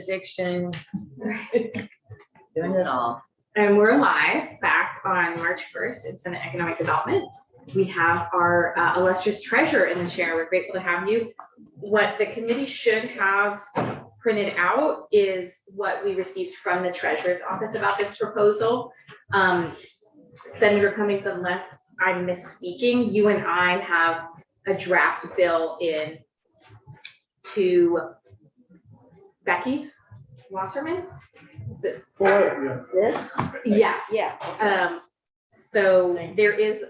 addiction, doing it all. And we're live back on March 1st. It's an economic development. We have our illustrious treasurer in the chair. We're grateful to have you. What the committee should have printed out is what we received from the treasurer's office about this proposal. Senator Cummings, unless I'm misspeaking, you and I have a draft bill in to Becky Wasserman. Is it For this? Yes. Yeah. So there is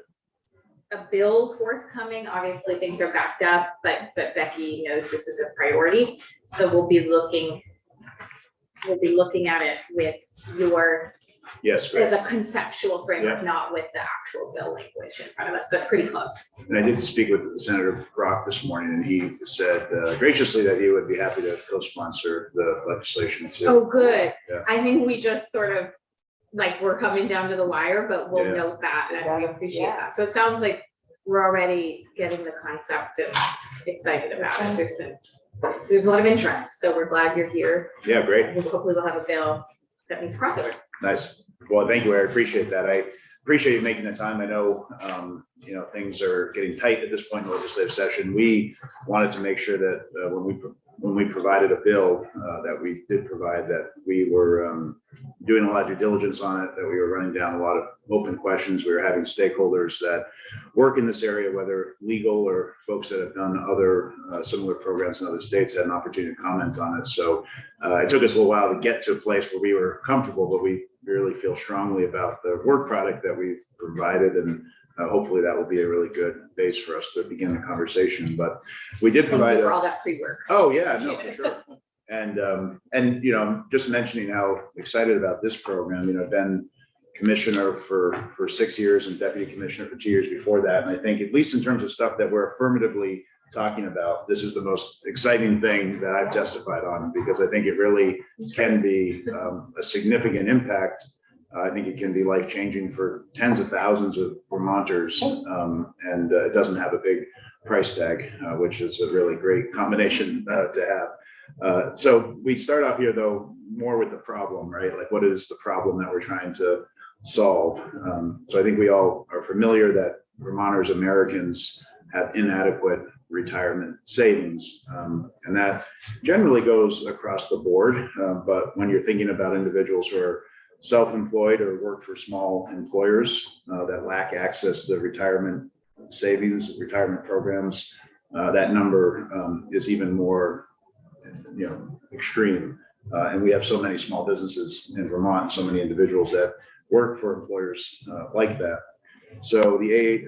a bill forthcoming. Obviously, things are backed up, but Becky knows this is a priority. So we'll be looking at it with your, Yes, as right. a conceptual framework, Yeah. not with the actual bill language in front of us, but pretty close. And I did speak with Senator Brock this morning, and he said graciously that he would be happy to co-sponsor the legislation too. Oh, good. Yeah. I think we just sort of, like, we're coming down to the wire, but we'll Yeah. note that, and we appreciate Yeah. that. So it sounds like we're already getting the concept and excited about it. There's a lot of interest, so we're glad you're here. Yeah, great. And hopefully we'll have a bill that meets crossover. Nice. Well, thank you. I appreciate that. I appreciate you making the time. I know, things are getting tight at this point in the legislative session. We wanted to make sure that when we provided a bill, that we did provide that we were doing a lot of due diligence on it, that we were running down a lot of open questions. We were having stakeholders that work in this area, whether legal or folks that have done other similar programs in other states, had an opportunity to comment on it. So it took us a little while to get to a place where we were comfortable, but we really feel strongly about the work product that we've provided, and hopefully that will be a really good base for us to begin the conversation. But we did Thank you provide for all that pre-work. Oh, yeah, no, for sure. And just mentioning how excited about this program, I've been commissioner for 6 years and deputy commissioner for 2 years before that. And I think, at least in terms of stuff that we're affirmatively talking about, this is the most exciting thing that I've testified on, because I think it really can be a significant impact. I think it can be life-changing for tens of thousands of Vermonters, and it doesn't have a big price tag, which is a really great combination to have. So we start off here, though, more with the problem, right? Like, what is the problem that we're trying to solve? So I think we all are familiar that Vermonters, Americans, have inadequate retirement savings, and that generally goes across the board. But when you're thinking about individuals who are self-employed or work for small employers that lack access to retirement savings, retirement programs, that number is even more, extreme. And we have so many small businesses in Vermont, so many individuals that work for employers like that. So the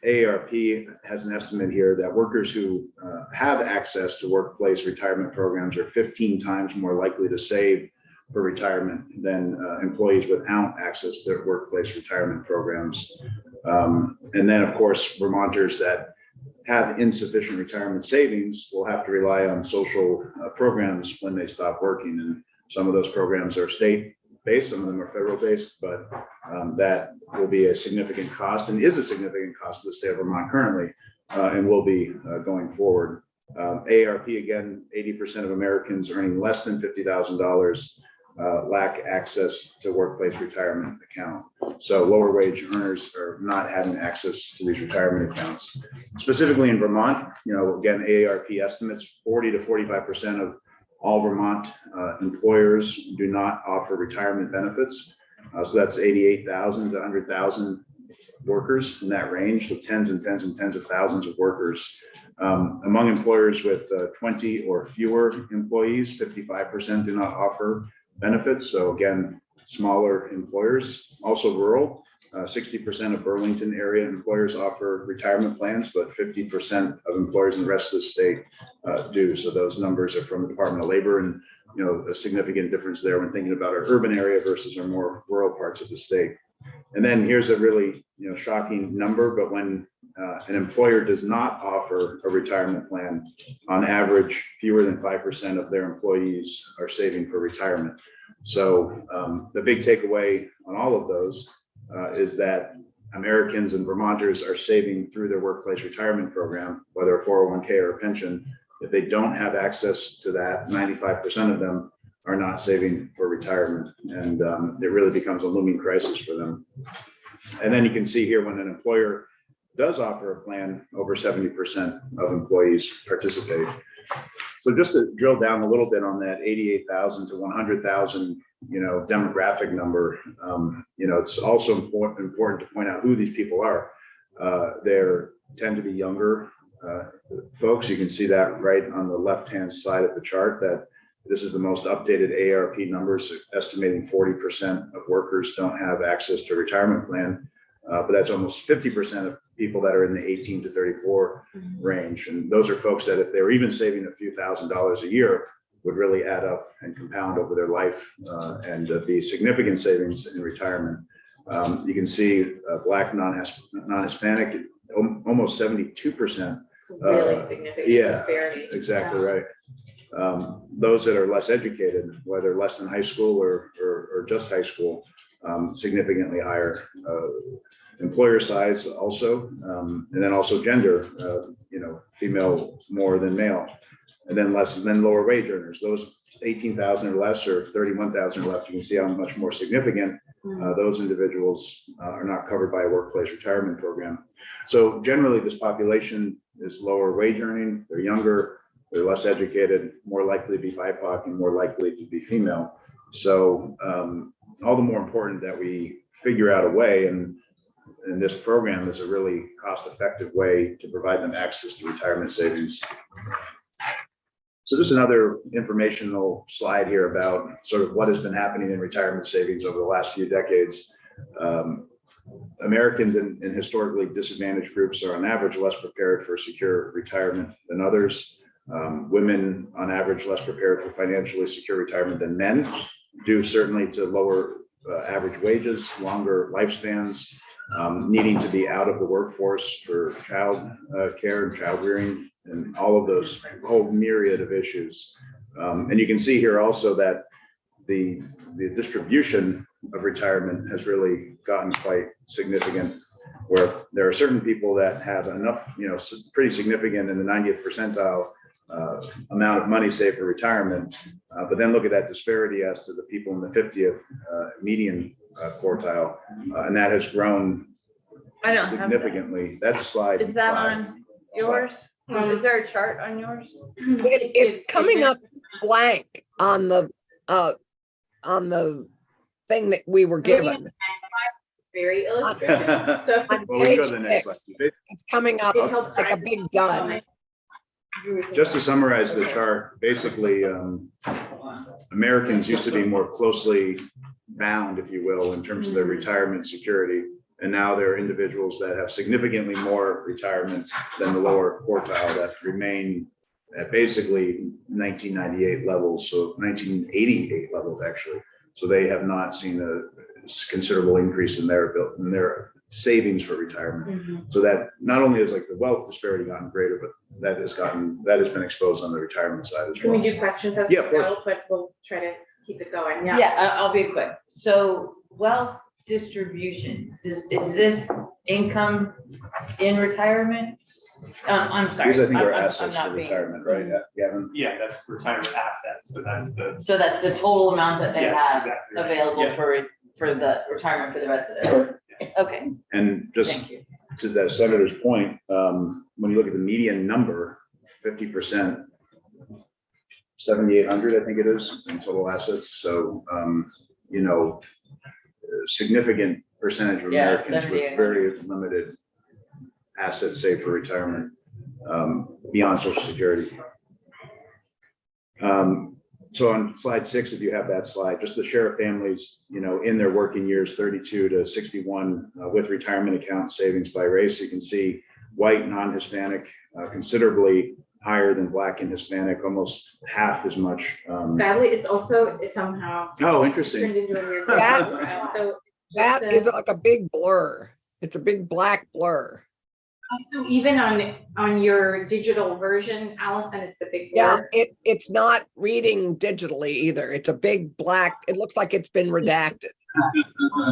AARP has an estimate here that workers who have access to workplace retirement programs are 15 times more likely to save for retirement than employees without access to workplace retirement programs. And then, of course, Vermonters that have insufficient retirement savings will have to rely on social programs when they stop working. And some of those programs are state-based, some of them are federal-based, but that will be a significant cost, and is a significant cost to the state of Vermont currently, and will be going forward. AARP, again, 80% of Americans earning less than $50,000 lack access to workplace retirement account. So lower wage earners are not having access to these retirement accounts. Specifically in Vermont, again, AARP estimates 40 to 45% of all Vermont employers do not offer retirement benefits. So that's 88,000 to 100,000 workers in that range. So tens and tens and tens of thousands of workers. Among employers with 20 or fewer employees, 55% do not offer benefits. So again, smaller employers. Also rural, 60% of Burlington area employers offer retirement plans, but 50% of employers in the rest of the state do. So those numbers are from the Department of Labor, and a significant difference there when thinking about our urban area versus our more rural parts of the state. And then here's a really shocking number, but when an employer does not offer a retirement plan, on average, fewer than 5% of their employees are saving for retirement. So the big takeaway on all of those is that Americans and Vermonters are saving through their workplace retirement program, whether a 401k or a pension, if they don't have access to that, 95% of them are not saving for retirement. And it really becomes a looming crisis for them. And then you can see here when an employer does offer a plan, over 70% of employees participate. So just to drill down a little bit on that 88,000 to 100,000, demographic number, it's also important to point out who these people are. They tend to be younger folks. You can see that right on the left-hand side of the chart, that this is the most updated AARP numbers, estimating 40% of workers don't have access to a retirement plan. But that's almost 50% of people that are in the 18 to 34 range. And those are folks that if they were even saving a few $1,000s a year, would really add up and compound over their life and be significant savings in retirement. You can see Black non-Hispanic, almost 72%. It's really significant disparity. Exactly right. Those that are less educated, whether less than high school or just high school, significantly higher. Employer size also, and then also gender, female more than male, and then lower wage earners. Those 18,000 or less, or 31,000 or less, you can see how much more significant those individuals are not covered by a workplace retirement program. So generally, this population is lower wage earning, they're younger, they're less educated, more likely to be BIPOC, and more likely to be female. So all the more important that we figure out a way, and this program is a really cost-effective way to provide them access to retirement savings. So just another informational slide here about sort of what has been happening in retirement savings over the last few decades. Americans in historically disadvantaged groups are on average less prepared for secure retirement than others. Women on average less prepared for financially secure retirement than men, due certainly to lower average wages, longer lifespans, needing to be out of the workforce for child care and child rearing, and all of those whole myriad of issues. And you can see here also that the distribution of retirement has really gotten quite significant, where there are certain people that have enough, pretty significant in the 90th percentile amount of money saved for retirement, but then look at that disparity as to the people in the 50th median quartile, and that has grown significantly. That's slide. Is that 5. on yours? Is there a chart on yours? It's coming up blank on the thing that we were given. Very illustration. So On Well, we go to page the next 6, slide. it's coming up it helps like a big dot. Just to summarize the chart, basically, Americans used to be more closely bound, if you will, in terms of their retirement security. And now there are individuals that have significantly more retirement than the lower quartile that remain at basically 1998 levels, so 1988 levels actually. So they have not seen a considerable increase in their savings for retirement. So that not only is like the wealth disparity gotten greater, but that has been exposed on the retirement side as can well. we do questions as we Yeah, of course. go, but we'll try to keep it going. Yeah, I'll be quick. So wealth distribution, is this income in retirement? I'm sorry. These I think are I'm assets not for being- retirement, right, Gavin? Yeah, that's retirement assets, so that's the. So that's the total amount that they Yes, have exactly right. available Yeah. for the retirement for the rest of their life. Okay, And just thank you. to the senator's point, when you look at the median number, 50%, 7,800, I think it is, in total assets. So, significant percentage of Yeah, Americans with 7,800. very limited assets saved for retirement beyond Social Security. So on slide 6, if you have that slide, just the share of families, in their working years, 32 to 61, with retirement account savings by race. You can see white, non-Hispanic, considerably higher than Black and Hispanic, almost half as much. Sadly, it's also somehow Oh, interesting. turned into a weird. That- So That is like a big blur. It's a big black blur. so even on your digital version, Allison, it's a big Yeah, blur. it's not reading digitally either. It's a big black, it looks like it's been redacted.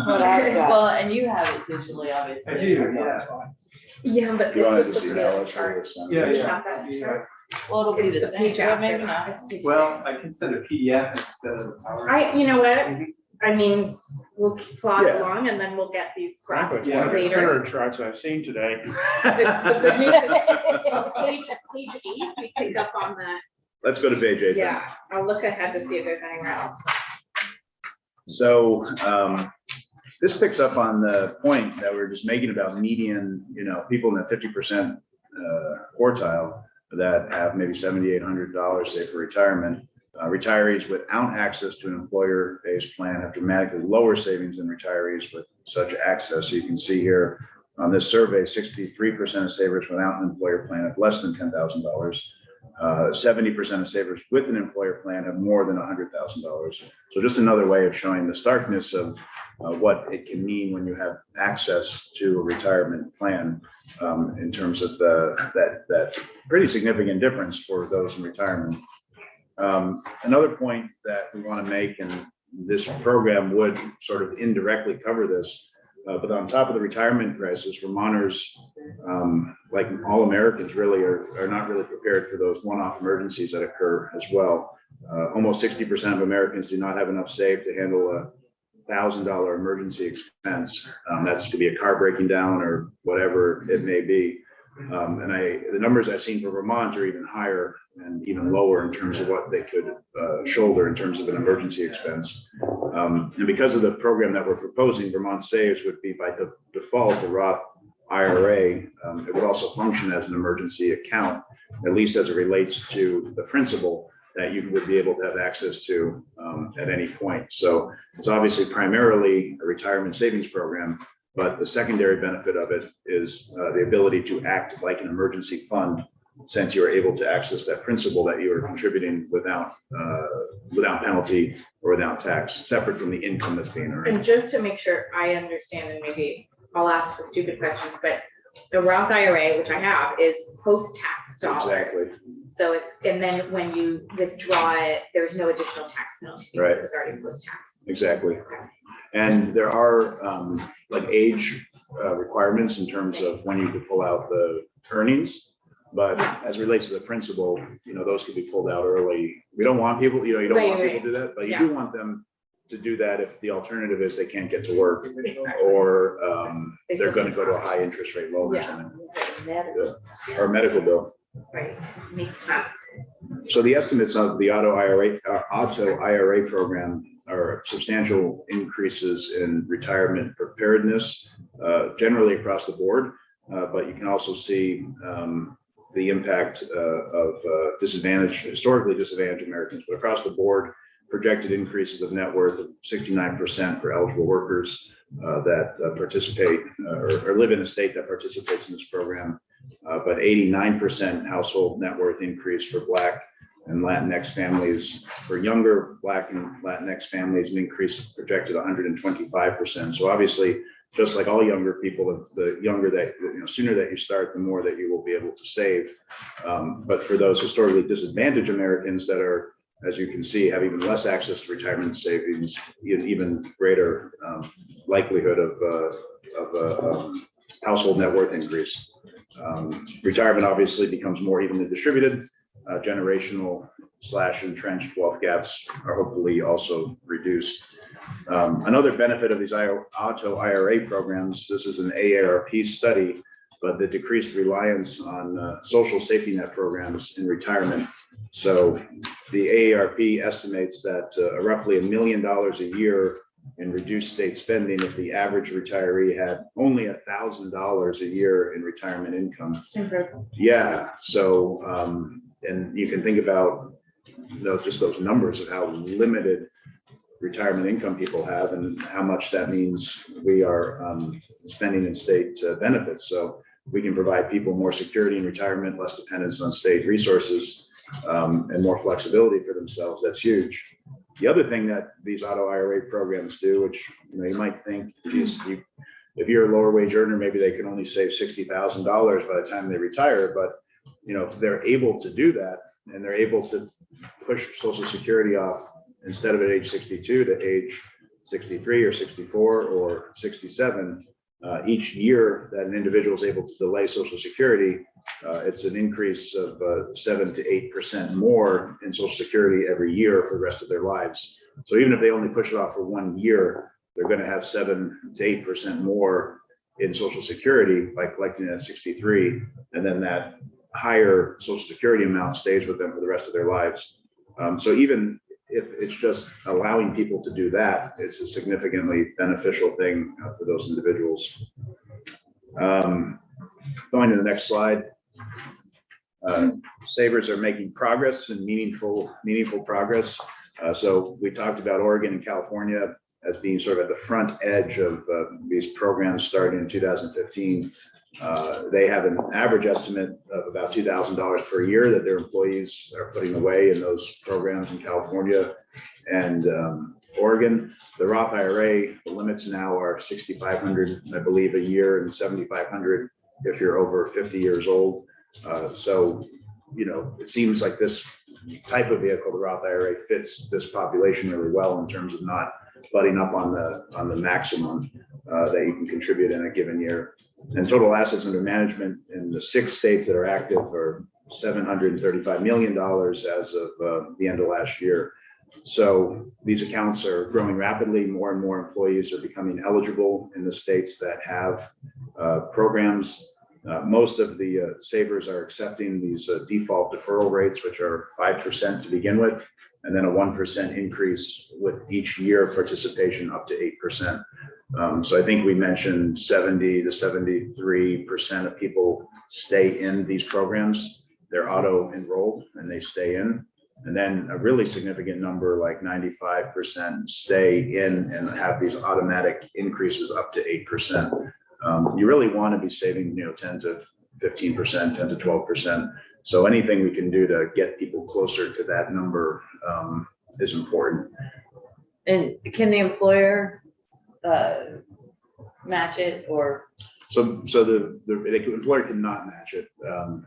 Well, and you have it digitally, obviously. I do, yeah. Yeah, but You this wanted was to supposed see to be that, a let's show chart. this. Yeah, We yeah. got that chart. Well, it'll be It's the the same, page but after maybe that. not. It's page Well, six. I can send a PDF instead of PowerPoint. You know what? I mean, we'll plod Yeah. along and then we'll get these graphs Frankly, one of the later. clearer charts I've seen today. The good news is page 8, we picked up on that. Let's go to page 8 then. Yeah, I'll look ahead to see if there's anywhere else. So this picks up on the point that we're just making about median, people in the 50% quartile that have maybe $7,800 saved for retirement. Retirees without access to an employer-based plan have dramatically lower savings than retirees with such access. So you can see here on this survey, 63% of savers without an employer plan have less than $10,000. 70% of savers with an employer plan have more than $100,000. So just another way of showing the starkness of what it can mean when you have access to a retirement plan in terms of that pretty significant difference for those in retirement. Another point that we want to make, and this program would sort of indirectly cover this, but on top of the retirement crisis, Vermonters, like all Americans really, are not really prepared for those one-off emergencies that occur as well. Almost 60% of Americans do not have enough saved to handle a $1,000 emergency expense. That's to be a car breaking down or whatever it may be. And the numbers I've seen for Vermont are even higher and even lower in terms of what they could shoulder in terms of an emergency expense. And because of the program that we're proposing, Vermont Saves would be by default a Roth IRA. It would also function as an emergency account, at least as it relates to the principal that you would be able to have access to at any point. So it's obviously primarily a retirement savings program, but the secondary benefit of it is the ability to act like an emergency fund, since you are able to access that principal that you are contributing without penalty or without tax, separate from the income that's being earned. And just to make sure I understand, and maybe I'll ask the stupid questions, but the Roth IRA, which I have, is post-tax dollars. Exactly. So and then when you withdraw it, there's no additional tax penalty because Right. it was already post-tax. Exactly. And there are like age requirements in terms of when you could pull out the earnings. But as it relates to the principal, those could be pulled out early. We don't want people, you don't want people to do that, but you do want them to do that if the alternative is they can't get to work or they're going to go to a high interest rate loan or something, or a medical bill. Right, makes sense. So the estimates of the auto IRA program are substantial increases in retirement preparedness, generally across the board. But you can also see the impact of historically disadvantaged Americans, but across the board, projected increases of net worth of 69% for eligible workers that participate or live in a state that participates in this program. But 89% household net worth increase for Black and Latinx families. For younger Black and Latinx families, an increase projected 125%. So obviously, just like all younger people, the younger that, sooner that you start, the more that you will be able to save. But for those historically disadvantaged Americans that are, as you can see, have even less access to retirement savings, even greater likelihood of a household net worth increase. Retirement obviously becomes more evenly distributed. Generational / entrenched wealth gaps are hopefully also reduced. Another benefit of these auto IRA programs, this is an AARP study, but the decreased reliance on social safety net programs in retirement. So the AARP estimates that roughly $1 million a year in reduced state spending if the average retiree had only $1,000 a year in retirement income. Yeah, so and you can think about just those numbers of how limited retirement income people have and how much that means we are spending in state benefits. So we can provide people more security in retirement, less dependence on state resources, and more flexibility for themselves. That's huge. The other thing that these auto IRA programs do, which you might think, geez, if you're a lower wage earner, maybe they can only save $60,000 by the time they retire, but they're able to do that, and they're able to push Social Security off instead of at age 62 to age 63 or 64 or 67. Each year that an individual is able to delay Social Security, it's an increase of 7 to 8% more in Social Security every year for the rest of their lives. So even if they only push it off for 1 year, they're going to have 7 to 8% more in Social Security by collecting at 63, and then that higher Social Security amount stays with them for the rest of their lives. So even if it's just allowing people to do that, it's a significantly beneficial thing for those individuals. Going to the next slide. Savers are making progress and meaningful progress. So we talked about Oregon and California as being sort of at the front edge of these programs starting in 2015. They have an average estimate of about $2,000 per year that their employees are putting away in those programs in California and Oregon. The Roth IRA, the limits now are $6,500, I believe, a year, and $7,500 if you're over 50 years old. So, you know, it seems like this type of vehicle, the Roth IRA, fits this population really well in terms of not butting up on the maximum that you can contribute in a given year. And total assets under management in the 6 states that are active are $735 million as of the end of last year. So these accounts are growing rapidly. More and more employees are becoming eligible in the states that have programs. Most of the savers are accepting these default deferral rates, which are 5% to begin with, and then a 1% increase with each year of participation up to 8%. So I think we mentioned 70 to 73% of people stay in these programs. They're auto enrolled and they stay in. And then a really significant number, like 95%, stay in and have these automatic increases up to 8%. You really want to be saving, 10 to 15%, 10 to 12%. So anything we can do to get people closer to that number is important. And can the employer match it, or? So the employer cannot match it.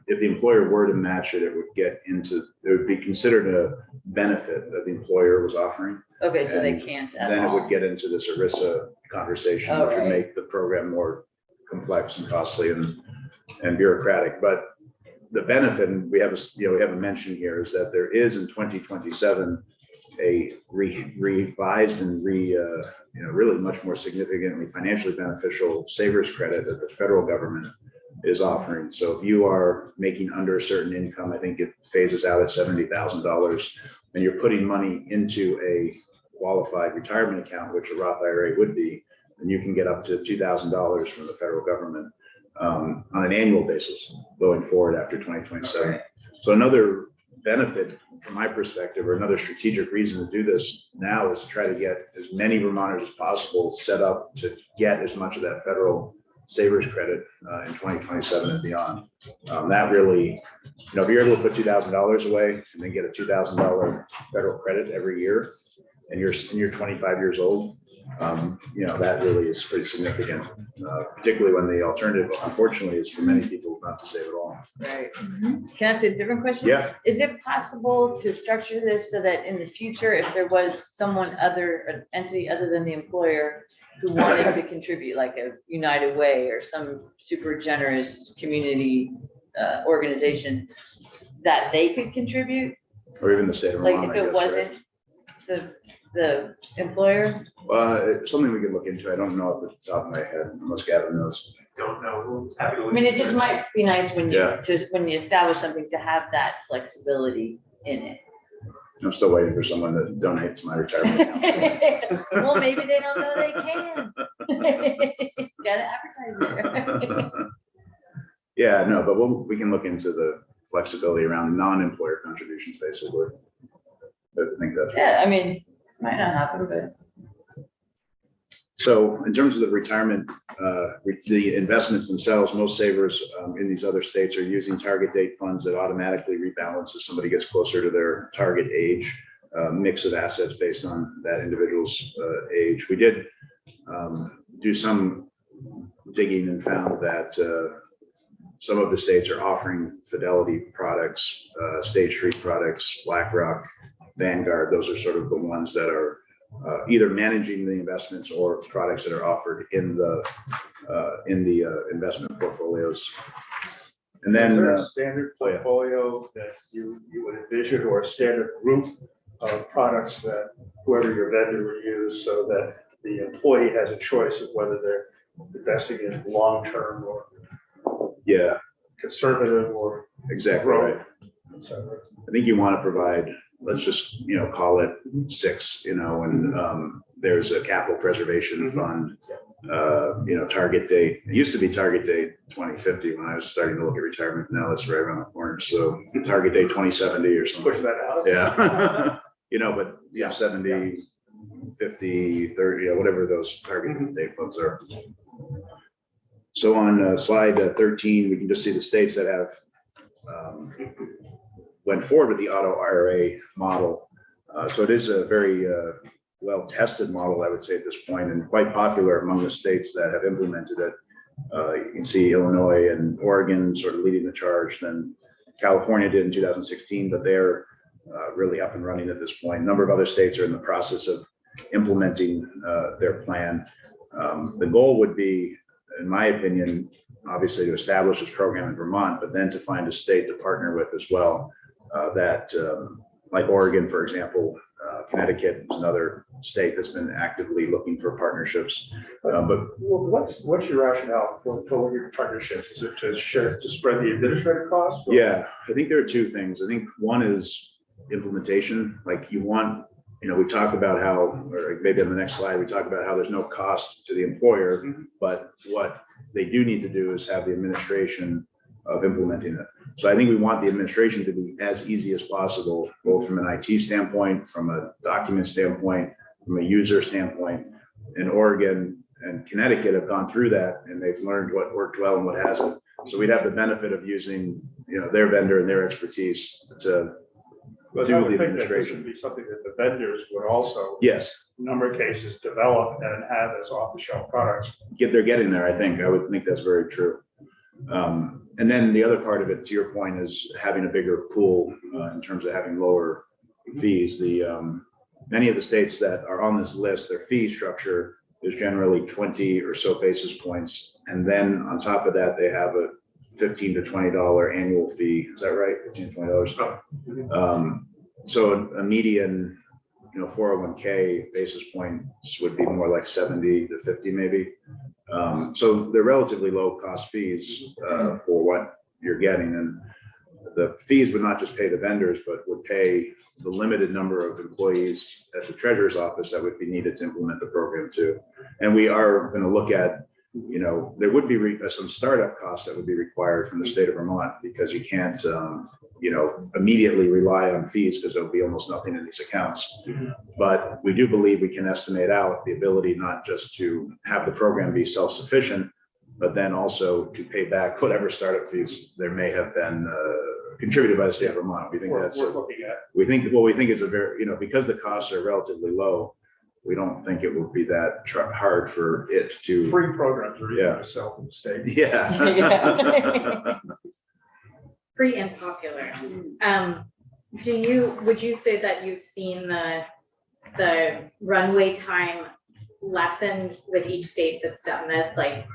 If the employer were to match it, it would be considered a benefit that the employer was offering. Okay, so they And can't at Then it all. would get into this ERISA conversation, Oh, which would right. make the program more complex and costly and bureaucratic. But the benefit, and we have a mention here, is that there is in 2027 a revised and really much more significantly financially beneficial savers credit that the federal government is offering. So if you are making under a certain income, I think it phases out at $70,000, and you're putting money into a qualified retirement account, which a Roth IRA would be, and you can get up to $2,000 from the federal government on an annual basis going forward after 2027. Okay. So another benefit from my perspective, or another strategic reason to do this now, is to try to get as many Vermonters as possible set up to get as much of that federal savers credit in 2027 and beyond. That really, if you're able to put $2,000 away and then get a $2,000 federal credit every year, and you're 25 years old, that really is pretty significant, particularly when the alternative, unfortunately, is for many people not to save at all. Right. Can I ask a different question? Yeah. Is it possible to structure this so that in the future, if there was an entity other than the employer who wanted to contribute, like a United Way or some super generous community organization, that they could contribute? Or even the state of Like Vermont, if I it guess, right? wasn't the employer? It's something we can look into. I don't know off the top of my head, unless Gavin knows. Don't know. We'll have to I look mean, it into just might be nice when Yeah. when you establish something to have that flexibility in it. I'm still waiting for someone to donate to my retirement account. Well, maybe they don't know they can. Gotta advertise it. Yeah, no, but we can look into the flexibility around non-employer contributions, basically. I think that's. Yeah, I mean, might not happen, but. So in terms of the retirement, the investments themselves, most savers in these other states are using target date funds that automatically rebalance as somebody gets closer to their target age, mix of assets based on that individual's age. We did do some digging and found that some of the states are offering Fidelity products, State Street products, BlackRock, Vanguard. Those are sort of the ones that are either managing the investments or products that are offered in the investment portfolios. And then, Is there a standard portfolio that you would envision, or a standard group of products that whoever your vendor would use, so that the employee has a choice of whether they're investing in long-term or yeah, conservative or exactly right. growth, et cetera? I think you want to provide, let's just, call it 6, and there's a capital preservation fund, target date. It used to be target date 2050 when I was starting to look at retirement. Now that's right around the corner. So target date 2070 or something. Push that out. Yeah. But 70, 50, 30, whatever those target date funds are. So on slide 13, we can just see the states that have went forward with the auto IRA model. So it is a very well-tested model, I would say at this point, and quite popular among the states that have implemented it. You can see Illinois and Oregon sort of leading the charge. Then California did in 2016, but they're really up and running at this point. A number of other states are in the process of implementing their plan. The goal would be, in my opinion, obviously to establish this program in Vermont, but then to find a state to partner with as well. Like Oregon, for example, Connecticut is another state that's been actively looking for partnerships. But What's your rationale for your partnerships? Is it to spread the administrative costs? Or? yeah, I think there are 2 things. I think one is implementation. Like you want, we talked about how, or maybe on the next slide, we talk about how there's no cost to the employer, but what they do need to do is have the administration of implementing it. So I think we want the administration to be as easy as possible, both from an IT standpoint, from a document standpoint, from a user standpoint. And Oregon and Connecticut have gone through that, and they've learned what worked well and what hasn't. So we'd have the benefit of using, their vendor and their expertise to But do I the would think that this administration. would be something that the vendors would also, Yes, in a number of cases, develop and have as off-the-shelf products. they're getting there. I think I would think that's very true. And then the other part of it, to your point, is having a bigger pool in terms of having lower fees. Many of the states that are on this list, their fee structure is generally 20 or so basis points, and then on top of that, they have a $15 to $20 annual fee. Is that right? $15 to $20. So a median, 401k basis points would be more like 70 to 50 maybe. So they're relatively low cost fees for what you're getting, and the fees would not just pay the vendors, but would pay the limited number of employees at the treasurer's office that would be needed to implement the program too. And we are going to look at, there would be some startup costs that would be required from the state of Vermont, because you can't, immediately rely on fees, because there'll be almost nothing in these accounts. But we do believe we can estimate out the ability not just to have the program be self-sufficient, but then also to pay back whatever startup fees there may have been contributed by the state of Vermont. We think We're that's, looking at. we think it's a very, because the costs are relatively low, we don't think it will be that hard for it to. Free programs are Yeah. easier to sell from the state. Yeah. Free and popular. Would you say that you've seen the runway time lessen with each state that's done this? Like,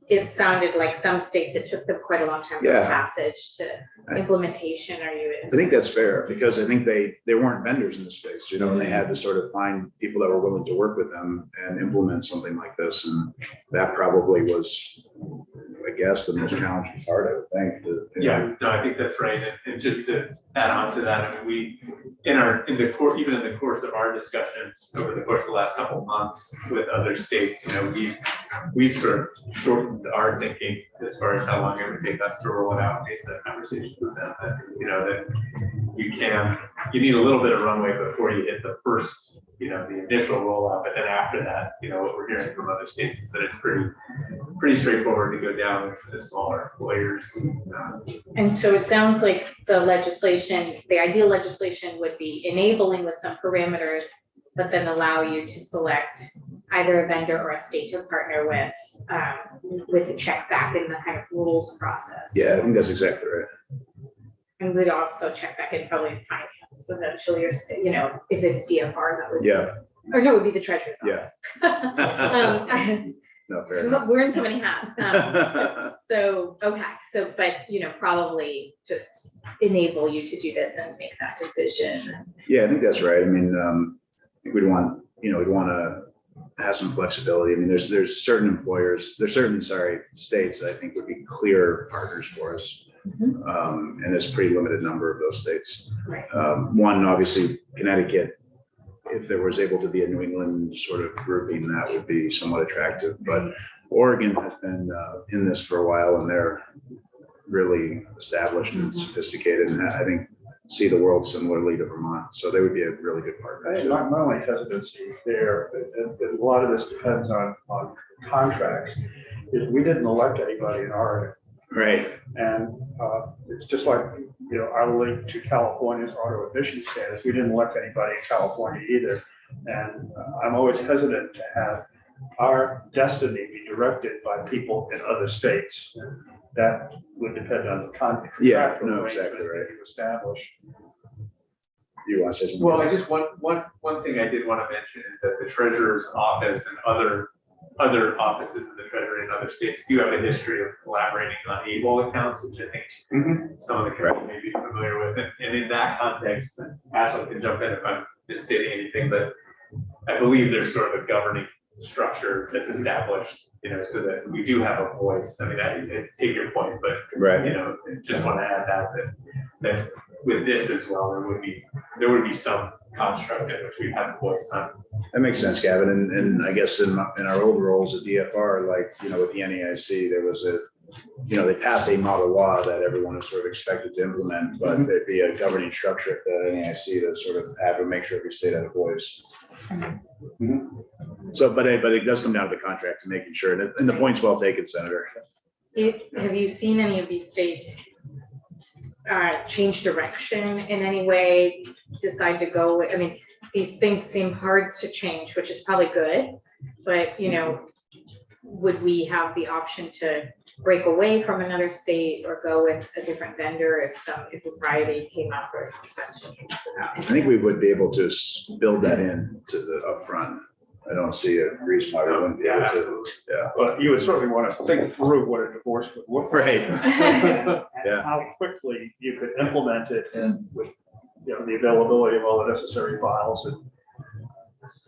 it sounded like some states, it took them quite a long time from Yeah. passage to implementation. Are you? I think that's fair, because I think they weren't vendors in the space, and they had to sort of find people that were willing to work with them and implement something like this. And that probably was, I guess, the most challenging part, I would think. Yeah, no, I think that's right. And just to add on to that, I mean, even in the course of our discussions over the course of the last couple of months with other states, we've sort of shortened our thinking as far as how long it would take us to roll it out based on conversations with them. That, that you need a little bit of runway before you hit the first, the initial rollout. But then after that, what we're hearing from other states is that it's pretty straightforward to go down with the smaller employers. And so it sounds like the ideal legislation would be enabling with some parameters, but then allow you to select either a vendor or a state to partner with a check back in the kind of rules process. Yeah, I think that's exactly right. And we'd also check back in probably finance eventually, or, if it's DFR, that would be, Yeah. or no, it would be the treasurer's Yeah. office. no, fair enough. We're in so many hats. So, okay, so, but, probably just enable you to do this and make that decision. Yeah, I think that's right. I mean, I think we'd want to have some flexibility. I mean, there's certain employers, states that I think would be clear partners for us. And there's a pretty limited number of those states. Right. One, obviously Connecticut, if there was able to be a New England sort of grouping, that would be somewhat attractive. But Oregon has been in this for a while, and they're really established and sophisticated, and I think see the world similarly to Vermont. So they would be a really good partner. I think my only hesitancy there, and a lot of this depends on contracts, is we didn't elect anybody in Oregon. Right. And it's just like, our link to California's auto emission standards, we didn't elect anybody in California either. And I'm always hesitant to have our destiny be directed by people in other states. That would depend on the contract. Yeah, no, exactly right. You establish. You want to say something? Well, I just, one thing I did want to mention is that the treasurer's office and other offices of the treasury in other states do have a history of collaborating on ABLE accounts, which I think some of the community may be familiar with. And in that context, Ashley can jump in if I'm misstating anything, but I believe there's sort of a governing structure that's established, so that we do have a voice. I mean, I take your point, but Right. just want to add that with this as well, there would be some construct in which we have a voice on. That makes sense, Gavin. And I guess in our old roles at DFR, like, with the NEIC, there was they passed a model law that everyone was sort of expected to implement, but there'd be a governing structure at the NEIC to sort of have to make sure every state had a voice. So, but it does come down to the contract and making sure, and the point's well taken, Senator. Have you seen any of these states change direction in any way, decide to go, I mean, these things seem hard to change, which is probably good, but, would we have the option to break away from another state or go with a different vendor if a variety came up or some question? I think we would be able to build that in to the upfront. I don't see a reason why we wouldn't be able to. Yeah. Well, you would certainly want to think through what a divorce would look like. Right. And Yeah. how quickly you could implement it and with, the availability of all the necessary files and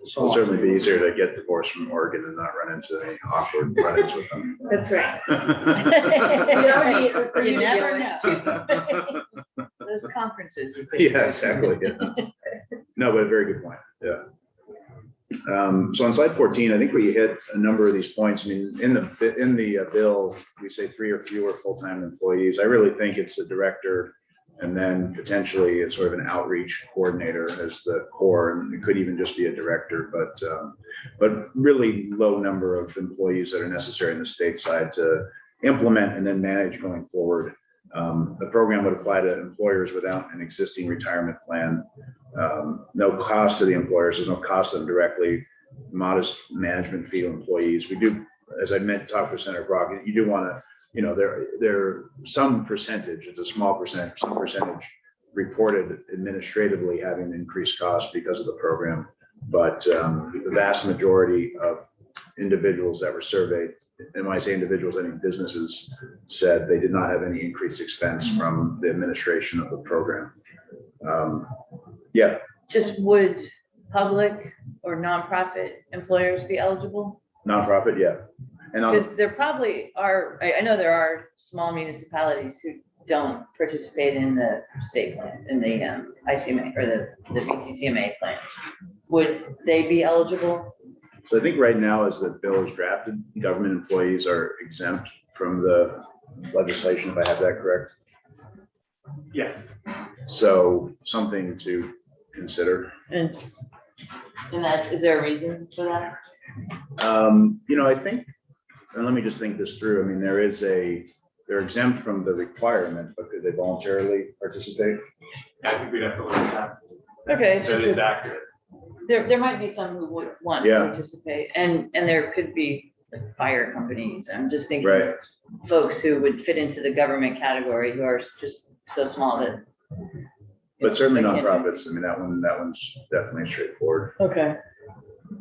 so It'll on. certainly be easier to get divorced from Oregon and not run into any awkward run-ins with them. That's right. You never know. Those conferences. Yeah, exactly. Yeah. No, but a very good point. Yeah. So on slide 14, I think we hit a number of these points. I mean, in the bill, we say 3 or fewer full-time employees. I really think it's a director and then potentially it's sort of an outreach coordinator as the core, and it could even just be a director, but really low number of employees that are necessary in the state side to implement and then manage going forward. The program would apply to employers without an existing retirement plan. No cost to the employers. There's no cost to them directly. Modest management fee to employees. We do, as I talked with Senator Brock, you do want to, there some percentage, it's a small percentage, some percentage reported administratively having increased costs because of the program. But the vast majority of individuals that were surveyed, and when I say individuals, I mean businesses, said they did not have any increased expense from the administration of the program. Yeah. Just would public or nonprofit employers be eligible? Nonprofit, yeah. And Because there probably are, I know there are small municipalities who don't participate in the state plan, in the ICMA or the BTCMA plan. Would they be eligible? so I think right now, as the bill is drafted, government employees are exempt from the legislation, if I have that correct. Yes. So something to consider. And that, is there a reason for that? I think, and let me just think this through. I mean, they're exempt from the requirement, but could they voluntarily participate? I think we'd have to look at that. Okay. That is accurate. There might be some who would want to Yeah. participate, and there could be like fire companies. I'm just thinking Right. folks who would fit into the government category who are just so small that. But certainly they can't- nonprofits. I mean, that one's definitely straightforward. Okay.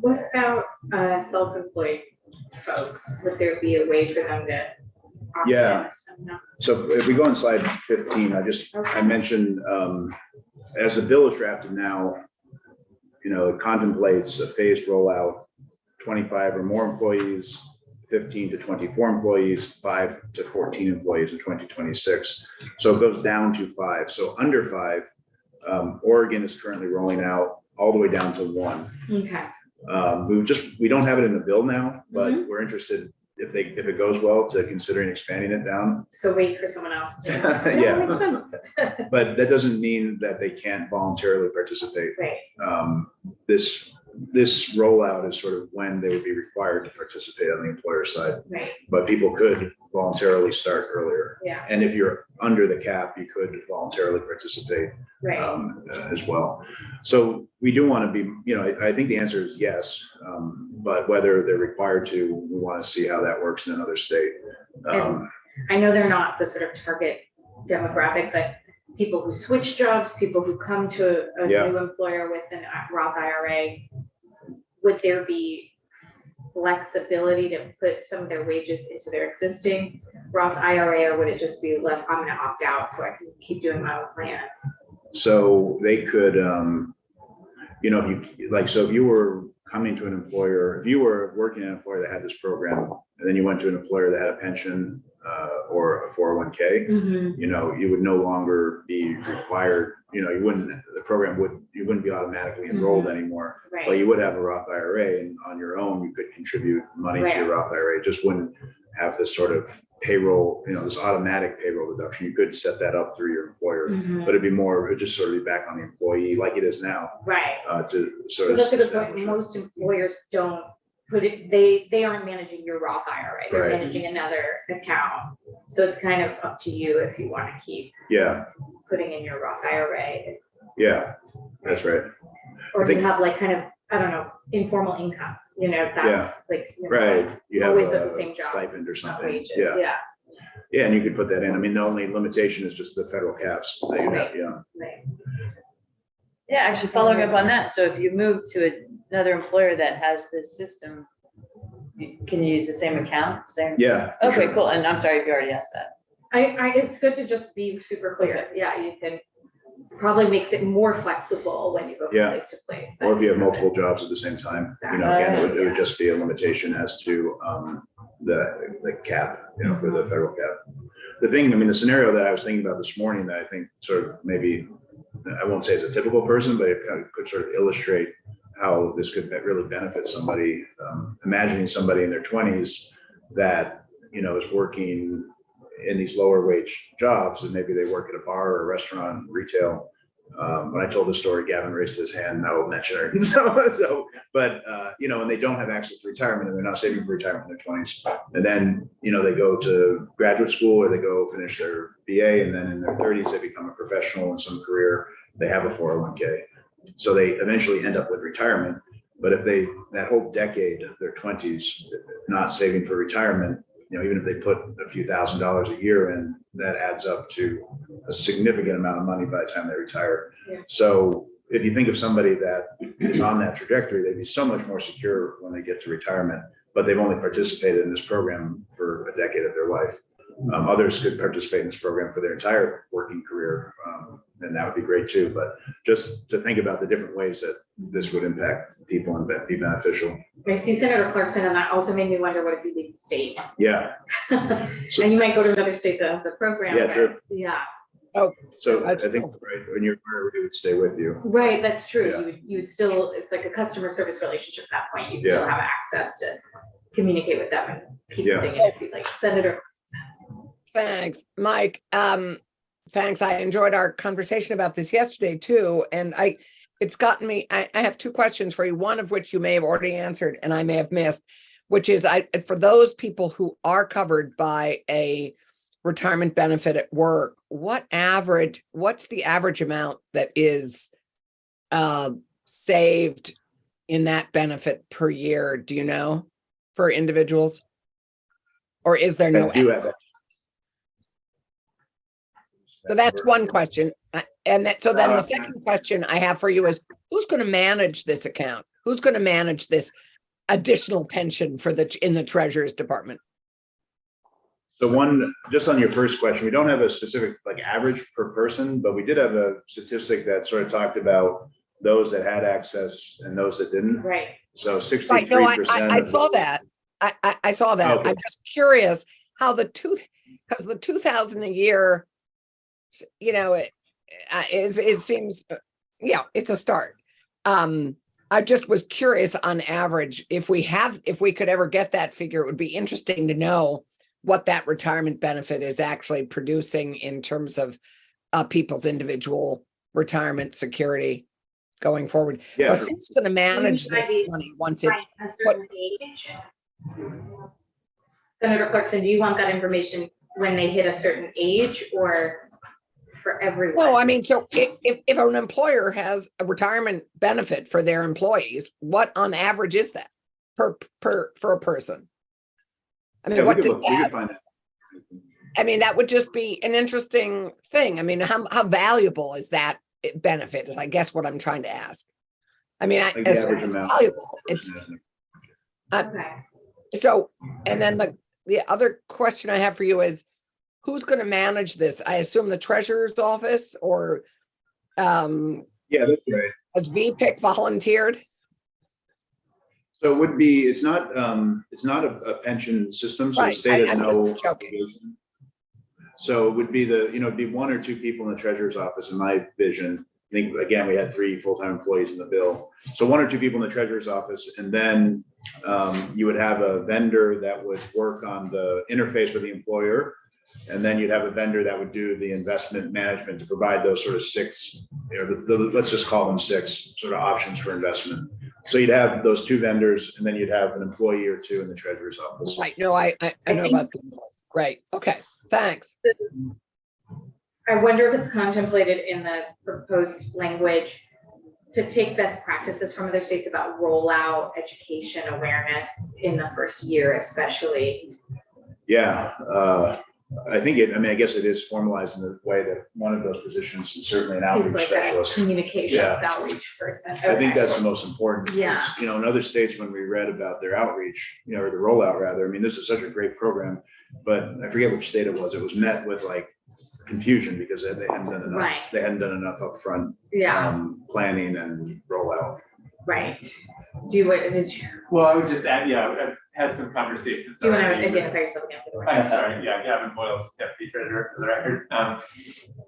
What about self-employed folks? Would there be a way for them to? opt in Yeah. or something? No? So if we go on slide 15, I mentioned, as the bill is drafted now, it contemplates a phased rollout, 25 or more employees, 15 to 24 employees, 5 to 14 employees in 2026. So it goes down to 5. So under 5, Oregon is currently rolling out all the way down to 1. Okay, We don't have it in the bill now, but we're interested if it goes well to considering expanding it down. so wait for someone else to. Yeah. That makes sense. But that doesn't mean that they can't voluntarily participate. Right, This rollout is sort of when they would be required to participate on the employer side, right, but people could voluntarily start earlier. yeah, And if you're under the cap, you could voluntarily participate right, as well. So we do want to be, I think the answer is yes, but whether they're required to, we want to see how that works in another state. I know they're not the sort of target demographic, but people who switch jobs, people who come to a Yeah. new employer with an Roth IRA, would there be flexibility to put some of their wages into their existing Roth IRA, or would it just be left, I'm gonna opt out so I can keep doing my own plan? So they could, if you were coming to an employer, if you were working in an employer that had this program, and then you went to an employer that had a pension or a 401k, you would no longer be required, you wouldn't be automatically enrolled anymore. But Right, you would have a Roth IRA, and on your own, you could contribute money to your Roth IRA. It just wouldn't have this sort of payroll, this automatic payroll deduction. You could set that up through your employer, but it'd just sort of be back on the employee like it is now, right. to sort So of. that's a good establish point. it. Most employers don't put it, they aren't managing your Roth IRA. They're Right. managing another account. So it's kind of up to you if you want to keep Yeah, putting in your Roth IRA. yeah, that's right. Or I if you think- have like kind of, I don't know, informal income, that's like. Right, you have Always at the a same job, stipend or Not something. wages, Yeah, yeah, yeah, and you could put that in. I mean, the only limitation is just the federal caps that you have, Right. yeah. right. Yeah, actually following up on that. So if you move to another employer that has this system, can you use the same account? Same? Yeah. for Okay, sure. cool. And I'm sorry if you already asked that. It's good to just be super clear. Yeah, you can, it probably makes it more flexible when you go from Yeah. place to place. Or if you have multiple jobs at the same time, again, it would just be a limitation as to the cap, for the federal cap. The thing, the scenario that I was thinking about this morning that I think sort of maybe, I won't say it's a typical person, but it kind of could sort of illustrate how this could really benefit somebody. Imagining somebody in their 20s that, is working in these lower wage jobs, and maybe they work at a bar or a restaurant, retail. When I told the story, Gavin raised his hand, I will mention her. And they don't have access to retirement, and they're not saving for retirement in their 20s. And then, they go to graduate school, or they go finish their BA, and then in their 30s, they become a professional in some career. They have a 401k. So they eventually end up with retirement. But if that whole decade of their 20s, not saving for retirement, even if they put a few $1,000s a year in, that adds up to a significant amount of money by the time they retire. Yeah. So if you think of somebody that is on that trajectory, they'd be so much more secure when they get to retirement, but they've only participated in this program for a decade of their life. Others could participate in this program for their entire working career, and that would be great too. But just to think about the different ways that this would impact people and be beneficial. I see Senator Clarkson, and that also made me wonder, what if you leave the state? Yeah. So- And you might go to another state that has the program. Yeah, but- true. Yeah, So I That's think, cool. right, when you're, it would stay with you. right, that's true. Yeah. You would still, it's like a customer service relationship at that point. You still Yeah. have access to communicate with them and keep Yeah. things like Senator. Thanks, Mike. Thanks. I enjoyed our conversation about this yesterday too. And it's gotten me, I have two questions for you, one of which you may have already answered and I may have missed, which is for those people who are covered by a retirement benefit at work, what's the average amount that is saved in that benefit per year? Do you know, for individuals? Or is there no? I do have that. So that's one question. And so then the Uh, second question I have for you is, who's going to manage this account? Who's going to manage this additional pension for in the treasurer's department? So just on your first question, we don't have a specific like average per person, but we did have a statistic that sort of talked about those that had access and those that didn't. Right. So Right, 63%. no, I saw that. I saw that. Okay. I'm just curious how because the 2,000 a year, you know, it seems, yeah, it's a start. I just was curious on average, if we could ever get that figure, it would be interesting to know what that retirement benefit is actually producing in terms of people's individual retirement security going forward. Yeah. But who's going to manage by this the- money once Right, it's a certain age. Senator Clarkson, do you want that information when they hit a certain age or for everyone? No, I mean, so if an employer has a retirement benefit for their employees, what on average is that for a person? I mean, Yeah, what we does could that, find it. I mean, that would just be an interesting thing. I mean, how valuable is that benefit is I guess what I'm trying to ask. I mean, Like the it's average amount. valuable. It's Okay. so, and then the other question I have for you is, who's going to manage this? I assume the treasurer's office or Yeah, that's right. has VPIC volunteered? So it would be, it's not a pension system, so the Right, state has I'm no just joking. obligation. So it would be it'd be one or two people in the treasurer's office, in my vision. I think, again, we had 3 full-time employees in the bill. So 1 or 2 people in the treasurer's office, and then you would have a vendor that would work on the interface with the employer. And then you'd have a vendor that would do the investment management to provide those sort of 6, let's just call them 6 sort of options for investment. So you'd have those 2 vendors, and then you'd have an employee or 2 in the treasurer's office. Right, no, I know think- about the Great, okay, thanks. I wonder if it's contemplated in the proposed language to take best practices from other states about rollout, education, awareness in the first year, especially. Yeah, I think I guess it is formalized in the way that one of those positions is certainly an He's outreach like a specialist. communications Yeah. outreach person. I think Okay. that's the most important. because, Yeah. You know, in other states, when we read about their outreach, or the rollout rather, I mean, this is such a great program, but I forget which state it was met with like confusion because they hadn't done enough. Right. They hadn't done enough upfront Yeah, planning and rollout. right. Do you, did you, Well, I would just add, yeah, I've had some conversations. do you want to already with- identify yourself again for the I'm record? sorry, yeah, Gavin Boyles, Deputy Treasurer for the record.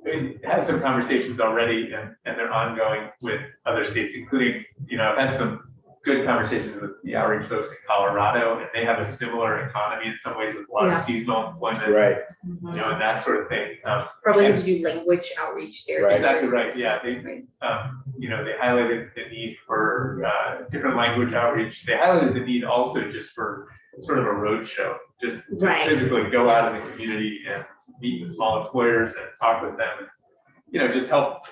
We had some conversations already and they're ongoing with other states, including, I've had some good conversations with the outreach folks in Colorado, and they have a similar economy in some ways with a lot Yeah. of seasonal employment, Right. Mhm. and that sort of thing. Probably and- have to do language outreach there. Right. Exactly right, yeah, they highlighted the need for different language outreach. They highlighted the need also just for sort of a road show, just to Right. physically go out in the community and meet with small employers and talk with them. And, just help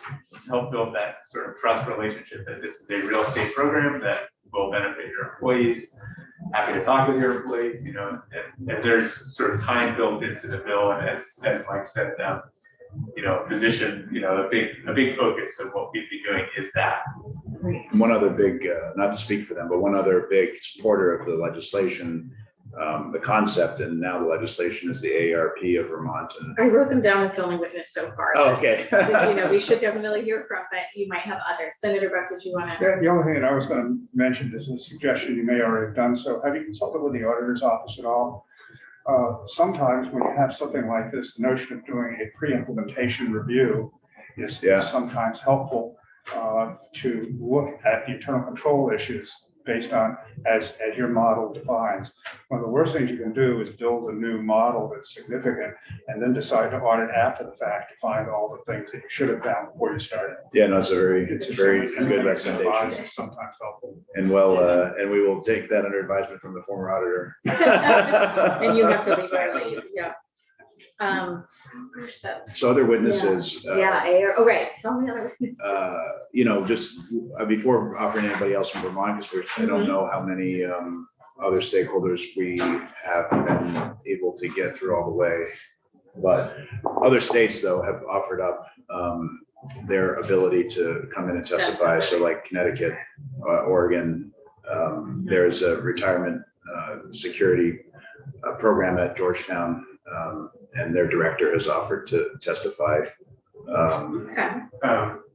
build that sort of trust relationship that this is a real state program that will benefit your employees. Happy to talk with your employees, and there's sort of time built into the bill. And as Mike said, position, a big focus of what we'd be doing is that. One other big, not to speak for them, but one other big supporter of the legislation, the concept and now the legislation is the AARP of Vermont. And I wrote them down as the only witness so far. okay. We should definitely hear from, but you might have others. Senator Buck, did you want to? The only thing that I was going to mention is a suggestion, you may already have done so. Have you consulted with the auditor's office at all? Sometimes when you have something like this, the notion of doing a pre-implementation review is Yeah. sometimes helpful to look at the internal control issues based on, as your model defines. One of the worst things you can do is build a new model that's significant and then decide to audit after the fact to find all the things that you should have done before you started. Yeah, no, it's a very good recommendation. It's sometimes helpful. And and we will take that under advisement from the former auditor. And you have to leave early, yeah. Gosh, that, So other witnesses. oh, right, tell me other witnesses. Just before offering anybody else from Vermont, because I don't know how many other stakeholders we have been able to get through all the way. But other states, though, have offered up their ability to come in and testify. So like Connecticut, Oregon, There's a retirement security program at Georgetown, and their director has offered to testify. Okay.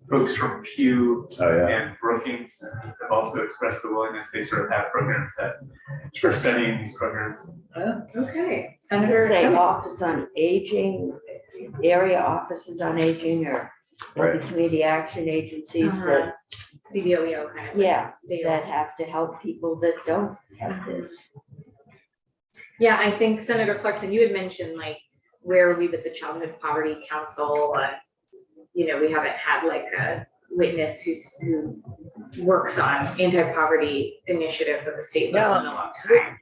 Folks from Pew Oh, yeah. and Brookings have also expressed the willingness. They sort of have programs that are studying these programs. Okay. Say Senator. office on aging, area offices on aging, or the community action agencies that, CBOEO kind of. yeah, deal. that have to help people that don't have this. Yeah, I think Senator Clarkson, you had mentioned like, where are we with the Childhood Poverty Council? You know, we haven't had like a witness who works on anti-poverty initiatives at the state level in a long time.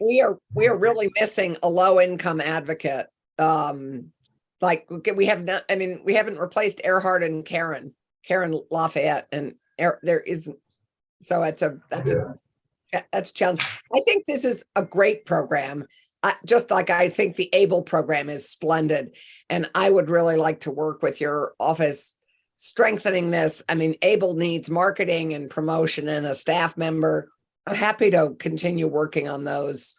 We are really missing a low income advocate. Like we have not, I mean, we haven't replaced Earhart and Karen Lafayette, and there isn't. So that's a challenge. I think this is a great program. Just like I think the ABLE program is splendid, and I would really like to work with your office strengthening this. I mean, ABLE needs marketing and promotion and a staff member. I'm happy to continue working on those.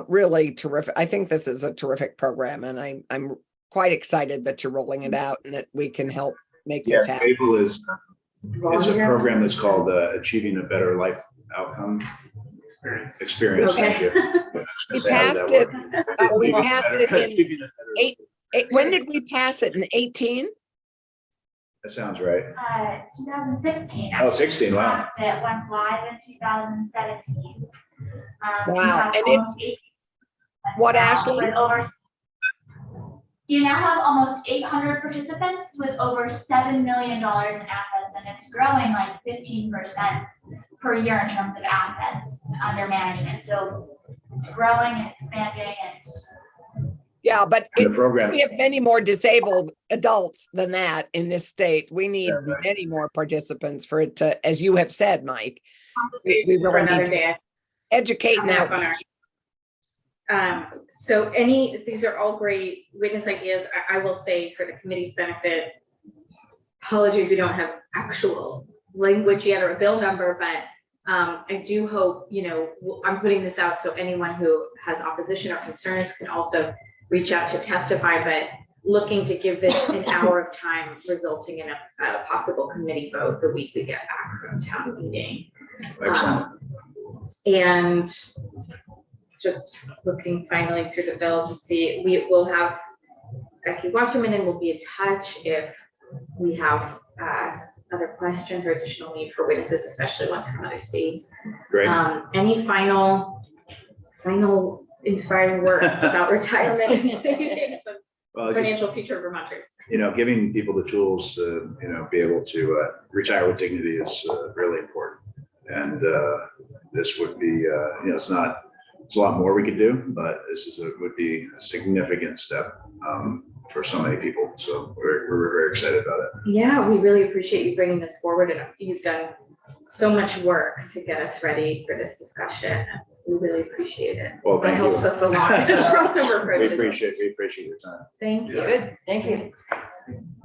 Really terrific. I think this is a terrific program, and I'm quite excited that you're rolling it out and that we can help make this Yes, happen. ABLE is a program that's called Achieving a Better Life Outcome Experience. Okay. Thank you. We passed it. We passed it in Achieving a better- when did we pass it? In 18? That sounds right. 2016. Oh, 16, wow. Passed it, went live in 2017. We Wow, have and almost 8 What, now Ashley? with over- You now have almost 800 participants with over $7 million in assets, and it's growing like 15% per year in terms of assets under management. So it's growing and expanding, and Yeah, but And the program, we have many more disabled adults than that in this state. We need many more participants for it to, as you have said, Mike. We For really another need to day. educate Coming up now. on So these are all great witness ideas. I will say for the committee's benefit, apologies, we don't have actual language yet or a bill number, but I do hope, you know, I'm putting this out so anyone who has opposition or concerns can also reach out to testify, but looking to give this an hour of time resulting in a possible committee vote the week we get back from town meeting. excellent. And just looking finally through the bill to see, we will have Becky Wasserman and we'll be in touch if we have other questions or additional need for witnesses, especially ones from other states. Great. Any final inspiring words about retirement and savings and Well, just, financial future of Vermonters? you know, giving people the tools to, you know, be able to retire with dignity is really important. And this would be, you know, it's a lot more we could do, but this would be a significant step for so many people. So we're very excited about it. Yeah, we really appreciate you bringing this forward, and you've done so much work to get us ready for this discussion. We really appreciate it. Well, It thank you. helps us a lot as crossover We approaches. appreciate your time. Thank you. Good, thank you.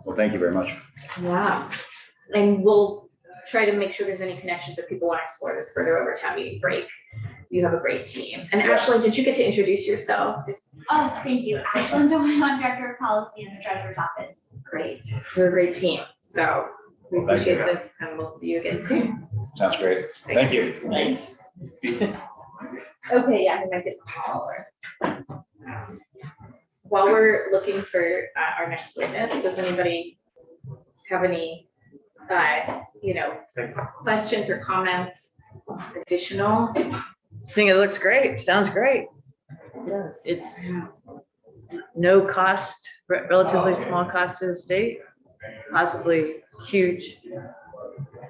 Well, thank you very much. Yeah, and we'll try to make sure there's any connections if people want to explore this further over town meeting break. You have a great team. And Yeah. Ashley, did you get to introduce yourself? oh, thank you. Ashlyn Dewan, I'm Director of Policy in the Treasurer's Office. Great. You're a great team. So we Well, thank you. appreciate this, and we'll see you again soon. Sounds great. Thank you. Okay, yeah, I might get the call or. While we're looking for our next witness, does anybody have any, you know, questions or comments additional? I think it looks great, sounds great. Yeah, it's no cost, relatively small cost to the state, possibly huge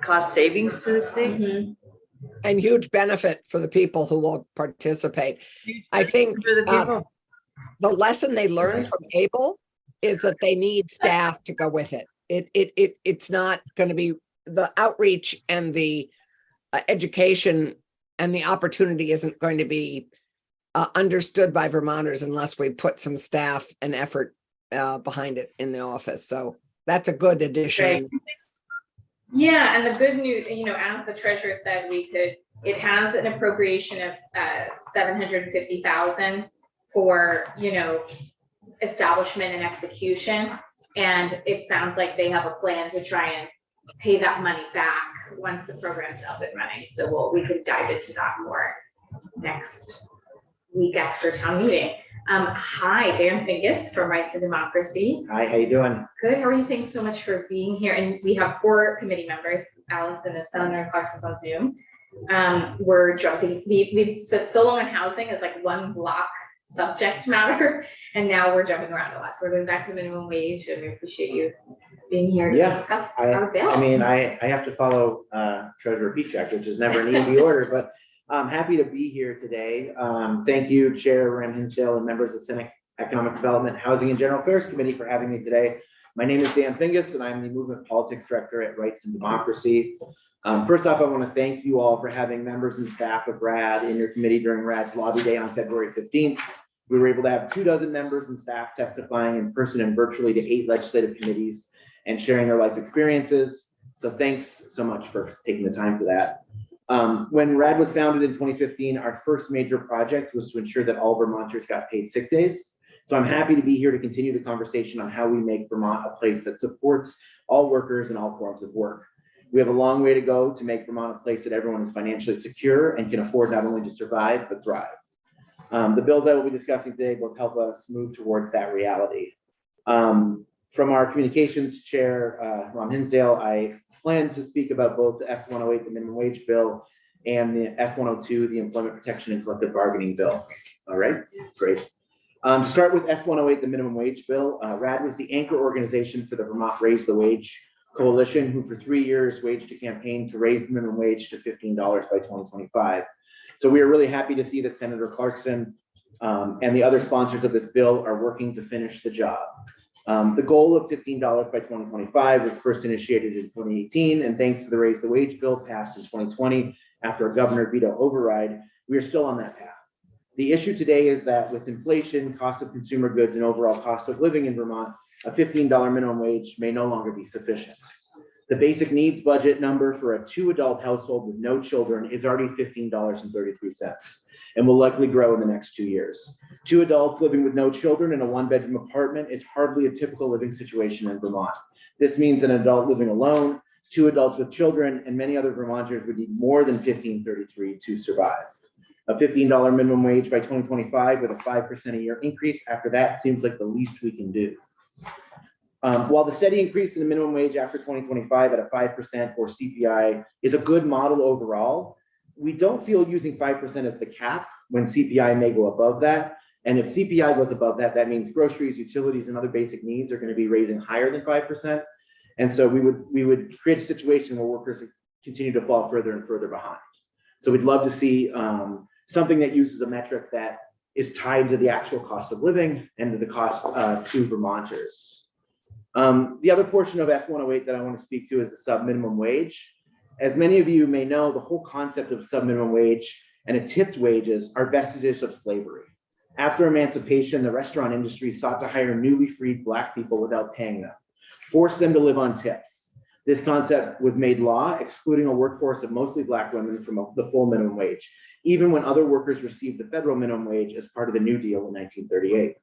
cost savings to the state. And huge benefit for the people who will participate. I think For the people. the lesson they learned from ABLE is that they need staff to go with it. It's not going to be the outreach and the education and the opportunity isn't going to be understood by Vermonters unless we put some staff and effort behind it in the office. So that's a good addition. Yeah, and the good news, you know, as the treasurer said, we could It has an appropriation of 750,000 for, establishment and execution. And it sounds like they have a plan to try and pay that money back once the program's up and running. So we could dive into that more next week after town meeting. Hi, Dan Fingus from Rights and Democracy. Hi, how you doing? Good, how are you? Thanks so much for being here. And we have 4 committee members, Allison and Senator Clarkson's on Zoom. We're jumping, we've said so long on housing as like one block subject matter, and now we're jumping around a lot. So we're going back to minimum wage, and we appreciate you being here to discuss our bill. I mean, I have to follow Treasurer Petrak, which is never an easy order, but I'm happy to be here today. Thank you, Chair Ram Hinsdale and members of the Senate Economic Development, Housing and General Affairs Committee for having me today. My name is Dan Fingus, and I'm the Movement Politics Director at Rights and Democracy. First off, I want to thank you all for having members and staff of RAD in your committee during RAD's lobby day on February 15th. We were able to have 24 members and staff testifying in person and virtually to 8 legislative committees and sharing their life experiences. So thanks so much for taking the time for that. When RAD was founded in 2015, our first major project was to ensure that all Vermonters got paid sick days. So I'm happy to be here to continue the conversation on how we make Vermont a place that supports all workers in all forms of work. We have a long way to go to make Vermont a place that everyone is financially secure and can afford not only to survive, but thrive. The bills I will be discussing today will help us move towards that reality. From our communications chair, Ram Hinsdale, I plan to speak about both the S-108, the minimum wage bill, and the S-102, the employment protection and collective bargaining bill. All right, great. To start with S-108, the minimum wage bill, RAD was the anchor organization for the Vermont Raise the Wage Coalition, who for 3 years waged a campaign to raise the minimum wage to $15 by 2025. So we are really happy to see that Senator Clarkson and the other sponsors of this bill are working to finish the job. The goal of $15 by 2025 was first initiated in 2018, and thanks to the Raise the Wage bill passed in 2020 after a governor veto override, we are still on that path. The issue today is that with inflation, cost of consumer goods, and overall cost of living in Vermont, a $15 minimum wage may no longer be sufficient. The basic needs budget number for a 2-adult household with no children is already $15.33 and will likely grow in the next 2 years. 2 adults living with no children in a 1-bedroom apartment is hardly a typical living situation in Vermont. This means an adult living alone, 2 adults with children, and many other Vermonters would need more than $15.33 to survive. A $15 minimum wage by 2025 with a 5% a year increase after that seems like the least we can do. While the steady increase in the minimum wage after 2025 at a 5% or CPI is a good model overall, we don't feel using 5% as the cap when CPI may go above that. And if CPI goes above that, that means groceries, utilities, and other basic needs are going to be raising higher than 5%. And so we would create a situation where workers continue to fall further and further behind. So we'd love to see something that uses a metric that is tied to the actual cost of living and to the cost to Vermonters. The other portion of S-108 that I want to speak to is the sub-minimum wage. As many of you may know, the whole concept of sub-minimum wage and its tipped wages are vestiges of slavery. After emancipation, the restaurant industry sought to hire newly freed Black people without paying them, force them to live on tips. This concept was made law, excluding a workforce of mostly Black women from the full minimum wage, even when other workers received the federal minimum wage as part of the New Deal in 1938.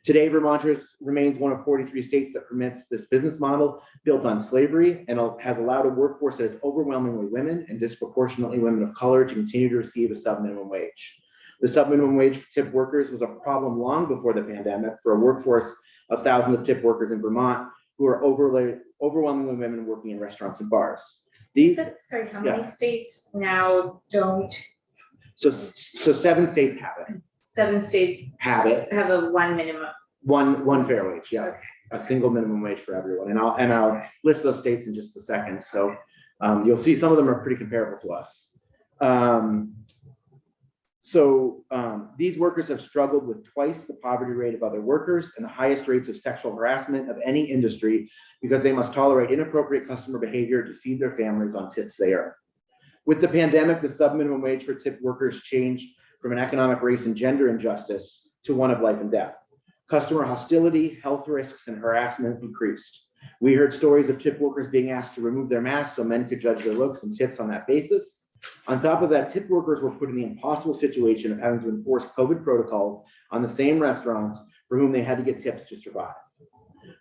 Today, Vermont remains one of 43 states that permits this business model built on slavery and has allowed a workforce that is overwhelmingly women and disproportionately women of color to continue to receive a sub-minimum wage. The sub-minimum wage for tip workers was a problem long before the pandemic for a workforce of thousands of tip workers in Vermont who are overwhelmingly women working in restaurants and bars. Sorry, how many states now don't? So 7 states have it. 7 states Have it. have a 1 minimum. One fair wage, yeah. Okay. A single minimum wage for everyone. And I'll list those states in just a second. So you'll see some of them are pretty comparable to us. These workers have struggled with twice the poverty rate of other workers and the highest rates of sexual harassment of any industry because they must tolerate inappropriate customer behavior to feed their families on tips they earn. With the pandemic, the sub-minimum wage for tip workers changed from an economic, race, and gender injustice to one of life and death. Customer hostility, health risks, and harassment increased. We heard stories of tip workers being asked to remove their masks so men could judge their looks and tips on that basis. On top of that, tip workers were put in the impossible situation of having to enforce COVID protocols on the same restaurants for whom they had to get tips to survive.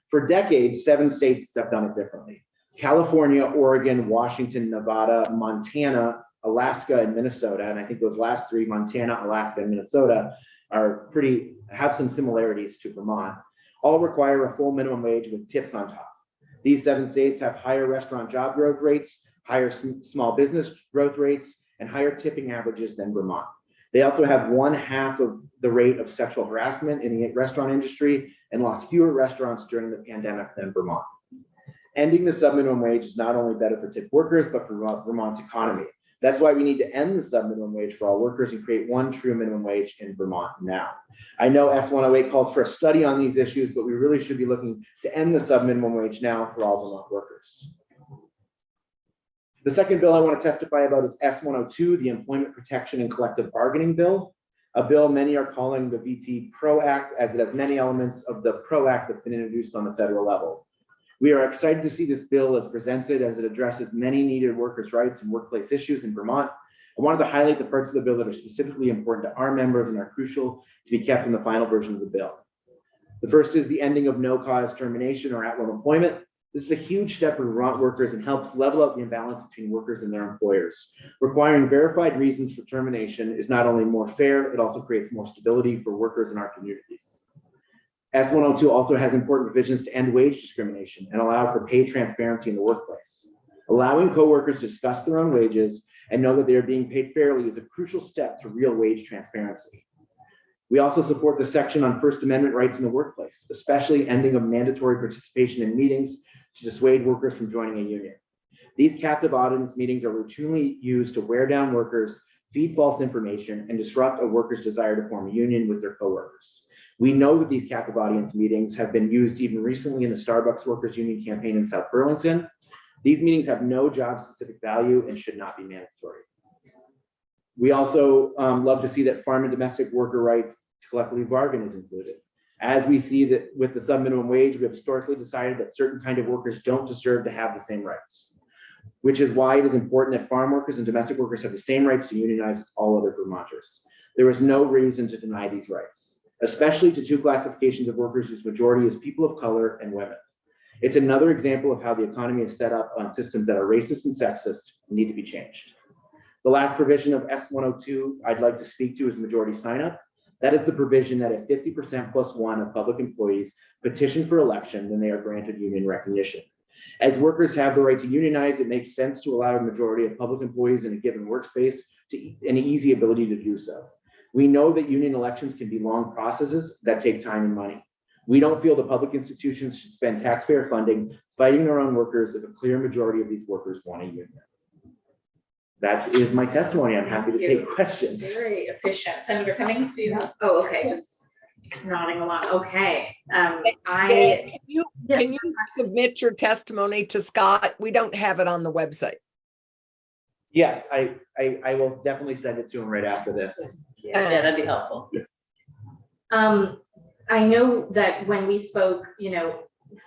For decades, 7 states have done it differently. California, Oregon, Washington, Nevada, Montana, Alaska, and Minnesota, and I think those last 3, Montana, Alaska, and Minnesota, have some similarities to Vermont, all require a full minimum wage with tips on top. These 7 states have higher restaurant job growth rates, higher small business growth rates, and higher tipping averages than Vermont. They also have 1/2 of the rate of sexual harassment in the restaurant industry and lost fewer restaurants during the pandemic than Vermont. Ending the subminimum wage is not only better for tip workers, but for Vermont's economy. That's why we need to end the subminimum wage for all workers and create one true minimum wage in Vermont now. I know S108 calls for a study on these issues, but we really should be looking to end the subminimum wage now for all Vermont workers. The second bill I want to testify about is S102, the Employment Protection and Collective Bargaining Bill, a bill many are calling the VT PRO Act, as it has many elements of the PRO Act that's been introduced on the federal level. We are excited to see this bill as presented, as it addresses many needed workers' rights and workplace issues in Vermont. I wanted to highlight the parts of the bill that are specifically important to our members and are crucial to be kept in the final version of the bill. The first is the ending of no-cause termination or at-will employment. This is a huge step for Vermont workers and helps level out the imbalance between workers and their employers. Requiring verified reasons for termination is not only more fair, it also creates more stability for workers in our communities. S102 also has important provisions to end wage discrimination and allow for pay transparency in the workplace. Allowing coworkers to discuss their own wages and know that they are being paid fairly is a crucial step to real wage transparency. We also support the section on First Amendment rights in the workplace, especially ending of mandatory participation in meetings to dissuade workers from joining a union. These captive audience meetings are routinely used to wear down workers, feed false information, and disrupt a worker's desire to form a union with their coworkers. We know that these captive audience meetings have been used even recently in the Starbucks Workers Union campaign in South Burlington. These meetings have no job-specific value and should not be mandatory. We also love to see that farm and domestic worker rights to collectively bargain is included. As we see that with the subminimum wage, we have historically decided that certain kind of workers don't deserve to have the same rights, which is why it is important that farm workers and domestic workers have the same rights to unionize as all other Vermonters. There is no reason to deny these rights, especially to 2 classifications of workers whose majority is people of color and women. It's another example of how the economy is set up on systems that are racist and sexist and need to be changed. The last provision of S102 I'd like to speak to is majority sign-up. That is the provision that if 50% plus 1 of public employees petition for election, then they are granted union recognition. As workers have the right to unionize, it makes sense to allow a majority of public employees in a given workspace an easy ability to do so. We know that union elections can be long processes that take time and money. We don't feel the public institutions should spend taxpayer funding fighting their own workers if a clear majority of these workers want a union. That is my testimony. I'm happy to take questions. Very efficient. Senator Cummings, do you have? Oh, okay, just nodding along. Okay. Dan, Yes. can you submit your testimony to Scott? We don't have it on the website. Yes, I will definitely send it to him right after this. Yeah, that'd be helpful. I know that when we spoke,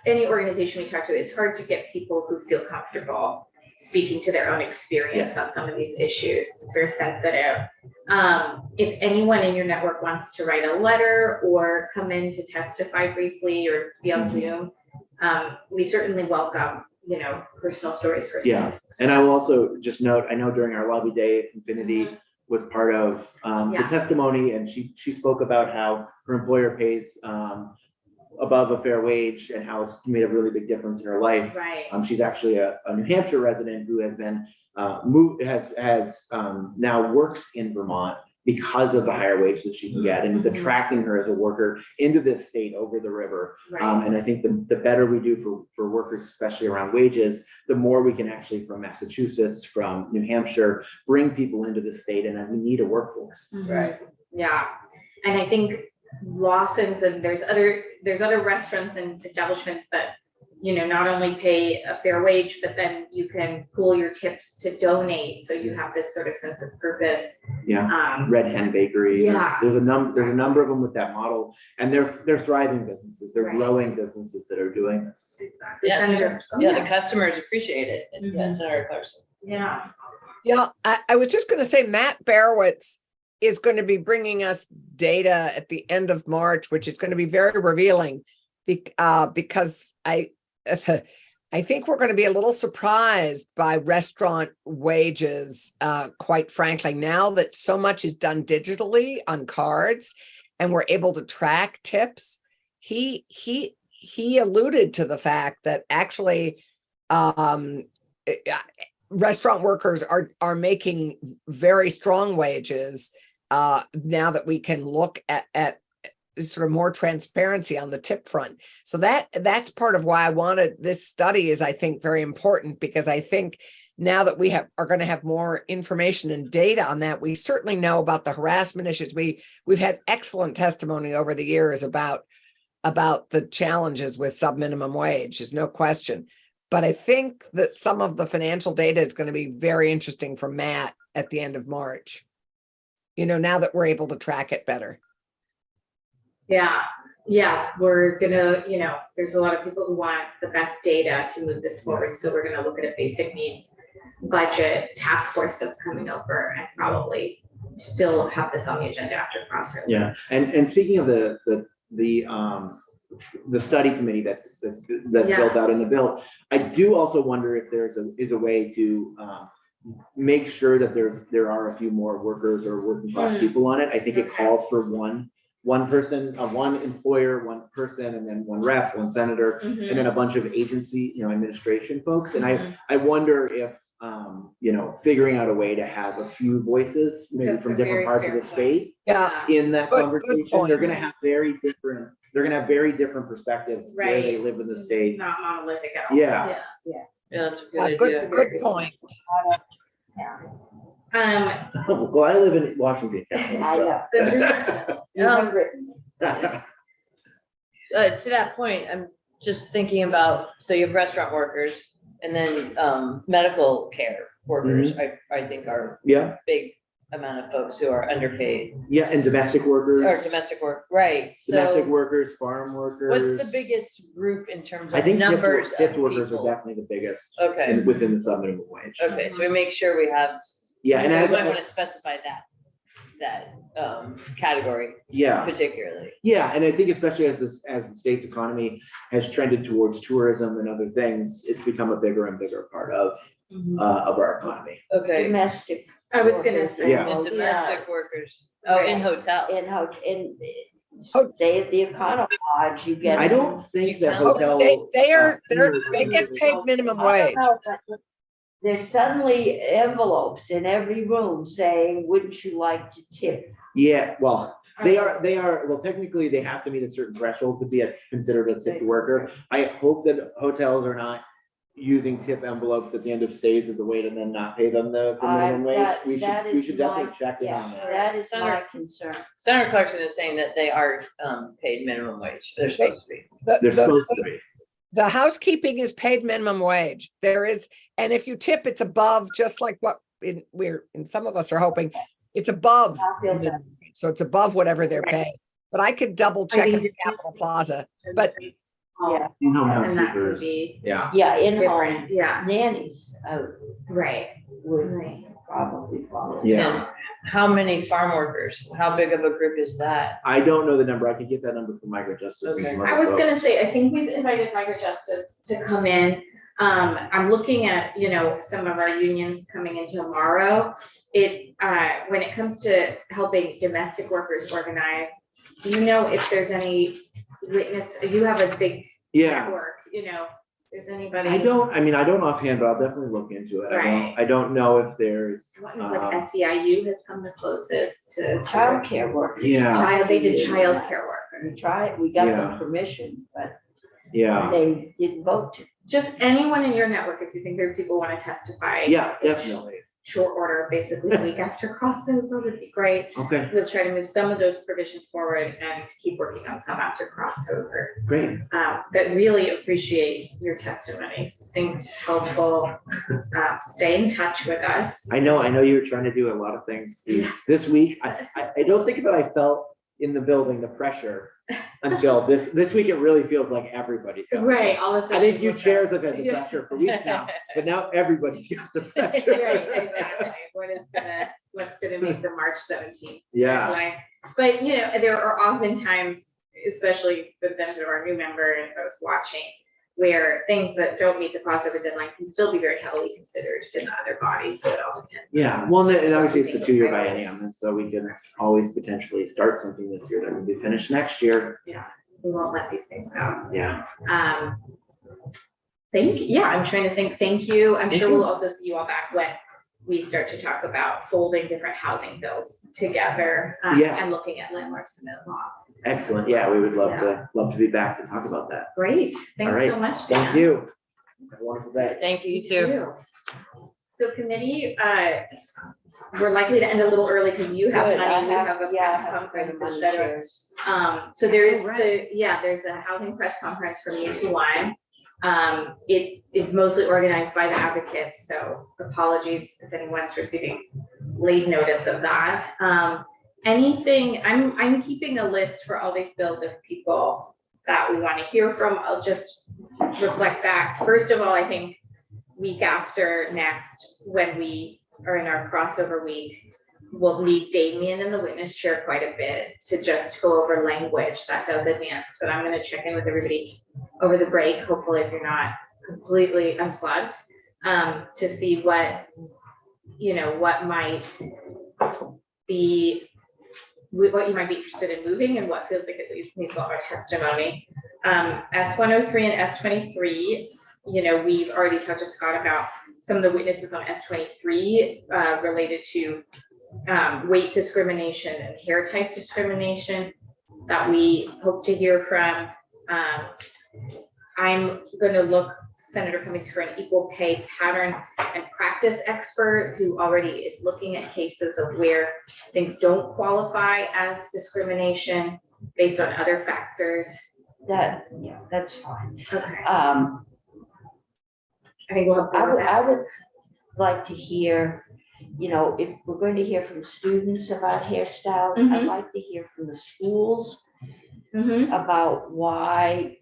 any organization we talk to, it's hard to get people who feel comfortable speaking to their own experience on some of these issues. It's very sensitive. If anyone in your network wants to write a letter or come in to testify briefly or be on Zoom, we certainly welcome, personal stories. Yeah, and I will also just note, I know during our lobby day, Infinity was part of the testimony, and she spoke about how her employer pays above a fair wage and how it's made a really big difference in her life. Right. She's actually a New Hampshire resident who has been now works in Vermont because of the higher wage that she can get, and it's attracting her as a worker into this state over the river. Right. And I think the better we do for workers, especially around wages, the more we can actually, from Massachusetts, from New Hampshire, bring people into the state, and we need a workforce. Right. Yeah, and I think Lawson's, and there's other restaurants and establishments that not only pay a fair wage, but then you can pool your tips to donate, so you have this sort of sense of purpose. Yeah. Red Hen Bakery. Yeah. There's a number of them with that model, and they're thriving businesses. They're growing businesses that are doing this. Exactly. Yeah, Senator. the customers appreciate it. Mhm. Yeah, Senator Carson. Yeah. Yeah, I was just going to say Matt Barowitz is going to be bringing us data at the end of March, which is going to be very revealing because I think we're going to be a little surprised by restaurant wages, quite frankly, now that so much is done digitally on cards and we're able to track tips. He alluded to the fact that actually restaurant workers are making very strong wages now that we can look at sort of more transparency on the tip front. So that's part of why I wanted this study is I think very important, because I think now that we are going to have more information and data on that, we certainly know about the harassment issues. We've had excellent testimony over the years about the challenges with sub-minimum wage. There's no question. But I think that some of the financial data is going to be very interesting for Matt at the end of March. Now that we're able to track it better. Yeah, we're gonna, there's a lot of people who want the best data to move this forward. So we're gonna look at a basic needs budget task force that's coming over and probably still have this on the agenda after Crossroads. Yeah, and speaking of the study committee that's built out in the bill, I do also wonder if is a way to make sure that there are a few more workers or working class people on it. I think it calls for one person, one employer, one person, and then one rep, one senator, and then a bunch of agency, administration folks. And I wonder if, figuring out a way to have a few voices, maybe from different parts of the state in that conversation. They're going to have very different perspectives where they live in the state. Not monolithic at all. Yeah, that's a good idea. Good point. Well, I live in Washington County. To that point, I'm just thinking about, so you have restaurant workers and then medical care workers, I think are big amount of folks who are underpaid. Yeah, and domestic workers. Or domestic work, right. Domestic So workers, farm workers. what's the biggest group in terms I of think numbers of shift workers are people? definitely the biggest Okay, within the sub-minimum wage. okay, so we make sure we have. Yeah, and so as we might want to specify that category particularly. Yeah, and I think especially as the state's economy has trended towards tourism and other things, it's become a bigger and bigger part of our economy. Okay. Domestic. I was gonna say. Yeah. And domestic workers, in hotels. Stay at the Econo Lodge, you get. I don't think that Oh, hotel. They get paid minimum wage. There's suddenly envelopes in every room saying, wouldn't you like to tip? Yeah, well, they are, well, technically they have to meet a certain threshold to be considered a tipped worker. I hope that hotels are not using tip envelopes at the end of stays as a way to then not pay them the minimum wage. We should definitely check in on that. That is my concern. Senator Clarkson is saying that they are paid minimum wage. They're supposed to be. They're supposed to be. The housekeeping is paid minimum wage. And if you tip, it's above, just like what some of us are hoping, it's above. So it's above whatever they're paying. But I could double check at the Capitol Plaza, but Yeah. And that could be Yeah. Yeah, in different, home yeah, nannies right. would probably follow. Yeah. How many farm workers? How big of a group is that? I don't know the number. I can get that number from Migrant Justice. and Okay. some I other was gonna folks. say, I think we've invited Migrant Justice to come in. I'm looking at, some of our unions coming in tomorrow. When it comes to helping domestic workers organize, do you know if there's any witness, you have a big Yeah. network, there's anybody? I don't offhand, but I'll definitely look into it. Right. I don't know if there's, I don't know if SEIU has come the closest to. Childcare workers. yeah, They did childcare work. We tried, we got Yeah. the permission, but yeah, they didn't vote to. Just anyone in your network, if you think there are people who want to testify. yeah, definitely. Short order, basically a week after crossover would be great. Okay, We'll try to move some of those provisions forward and keep working on some after crossover. great. But really appreciate your testimony, succinct, helpful. Stay in touch with us. I know you were trying to do a lot of things this week. I don't think that I felt in the building, the pressure, until this week, it really feels like everybody's got. the Right, pressure. all of a sudden. I think you people chairs start- have had the Yeah. pressure for weeks now, but now everybody's got the pressure. Right, exactly. What's gonna make the March 17th? Yeah, deadline? But, you know, there are oftentimes, especially for the benefit of our new member and those watching, where things that don't meet the crossover deadline can still be very heavily considered in the other bodies, so it all depends. yeah. Well, and obviously it's the 2-year biennium, and so we can always potentially start something this year that will be finished next year. We won't let these things go. Yeah. I'm trying to think, thank you. I'm Thank sure you. we'll also see you all back when we start to talk about folding different housing bills together, Yeah. and looking at landlord tenant law. Excellent. Yeah, we would love to be back to talk about that. Great, thanks right. so much, Thank Dan. you. Have a wonderful day. Thank you, you You too. too. So committee, we're likely to end a little early because you have Good, money, we I have a yeah, I press have conference, et money cetera. shares. So there is Oh, right. there's a housing press conference from UT1. It is mostly organized by the advocates, so apologies if anyone's receiving late notice of that. I'm keeping a list for all these bills of people that we want to hear from. I'll just reflect back. First of all, I think week after next, when we are in our crossover week, we'll need Damien in the witness chair quite a bit to just go over language that does advance, but I'm gonna check in with everybody over the break, hopefully if you're not completely unplugged, to see what, what might be, what you might be interested in moving and what feels like it needs a lot more testimony. S103 and S23, we've already talked to Scott about some of the witnesses on S23 related to weight discrimination and hair type discrimination that we hope to hear from. I'm going to look, Senator Cummings, for an equal pay pattern and practice expert who already is looking at cases of where things don't qualify as discrimination based on other factors. That's fine. Okay. I I think we'll have. would like to hear, if we're going to hear from students about hairstyles, I'd Mhm. like to hear from the schools Mhm. about why,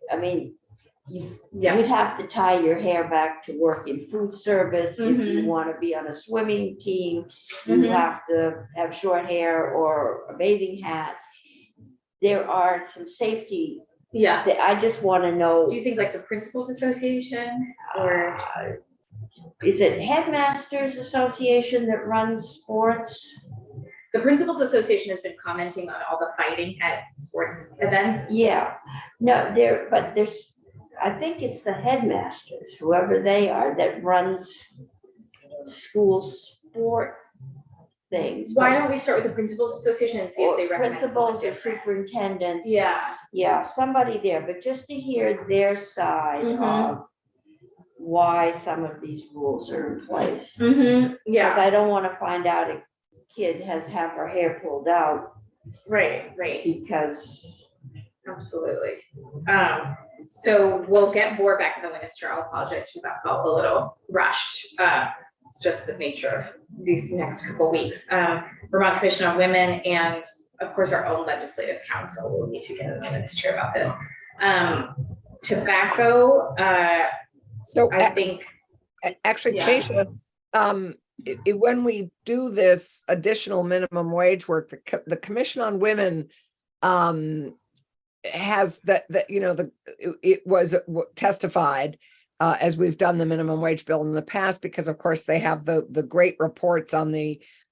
Yeah. you'd have to tie your hair back to work in food service. If you Mhm. want to be on a swimming team, you Mhm. have to have short hair or a bathing hat. There are some safety Yeah. that I just want to know. Do you think like the Principals Association or? Is it Headmasters Association that runs sports? The Principals Association has been commenting on all the fighting at sports events. Yeah, no, there's, I think it's the headmasters, whoever they are, that runs school sport things. Why don't we start with the Principals Association and see if they recommend something Principals or different? superintendents. Yeah. Yeah, somebody there, but just to hear their side Mhm. of why some of these rules are in place. Mm-hmm. Because Yeah, I don't want to find out a kid has to have her hair pulled out right, because, absolutely. So we'll get more back in the minister. I'll apologize if that felt a little rushed. It's just the nature of these next couple weeks. Vermont Commission on Women and of course our own legislative council will need to get in the minister about this. Tobacco, So I think, actually, Yeah. Keisha, when we do this additional minimum wage work, the Commission on Women has it was testified as we've done the minimum wage bill in the past, because of course they have the great reports on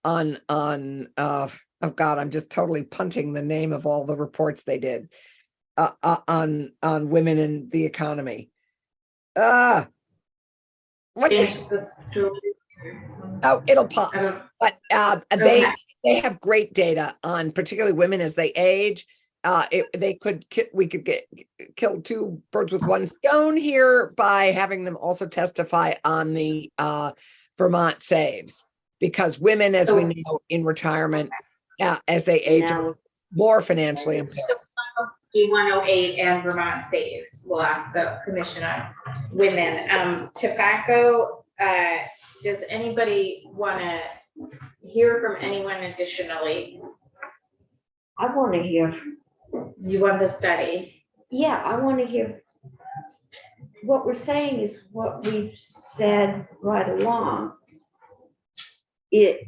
oh God, I'm just totally punting the name of all the reports they did on women in the economy. What's it? Oh, it'll pop. But Okay. they have great data on particularly women as they age. We could kill two birds with one stone here by having them also testify on the Vermont Saves, because women, as we know, in retirement, as they age, are now, more financially impaired. E108 and Vermont Saves. We'll ask the Commission on Women. Tobacco, does anybody want to hear from anyone additionally I want to hear, You want the study? yeah, I want to hear. What we're saying is what we've said right along. We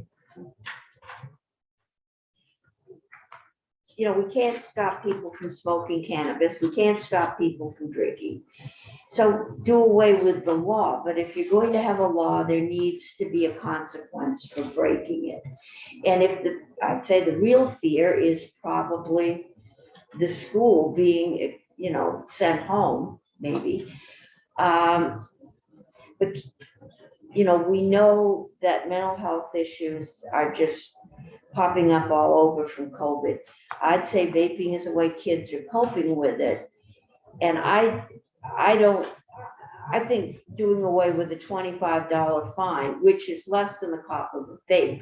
can't stop people from smoking cannabis. We can't stop people from drinking. So do away with the law. But if you're going to have a law, there needs to be a consequence for breaking it. And I'd say the real fear is probably the school being, sent home, maybe. But, we know that mental health issues are just popping up all over from COVID. I'd say vaping is the way kids are coping with it. And I think doing away with the $25 fine, which is less than the cost of a vape,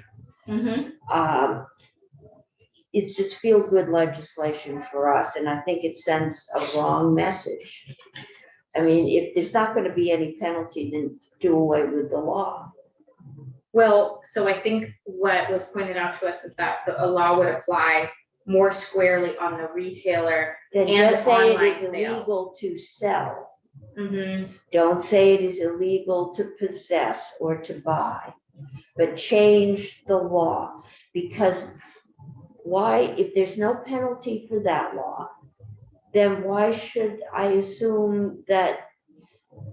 is just feel-good legislation for us. And I think it sends a wrong message. I mean, if there's not going to be any penalty, then do away with the law. Well, so I think what was pointed out to us is that a law would apply more squarely on the retailer. Then And just say it online is sales. illegal to sell. Mm-hmm. Don't say it is illegal to possess or to buy, but change the law. Because why, if there's no penalty for that law, then why should I assume that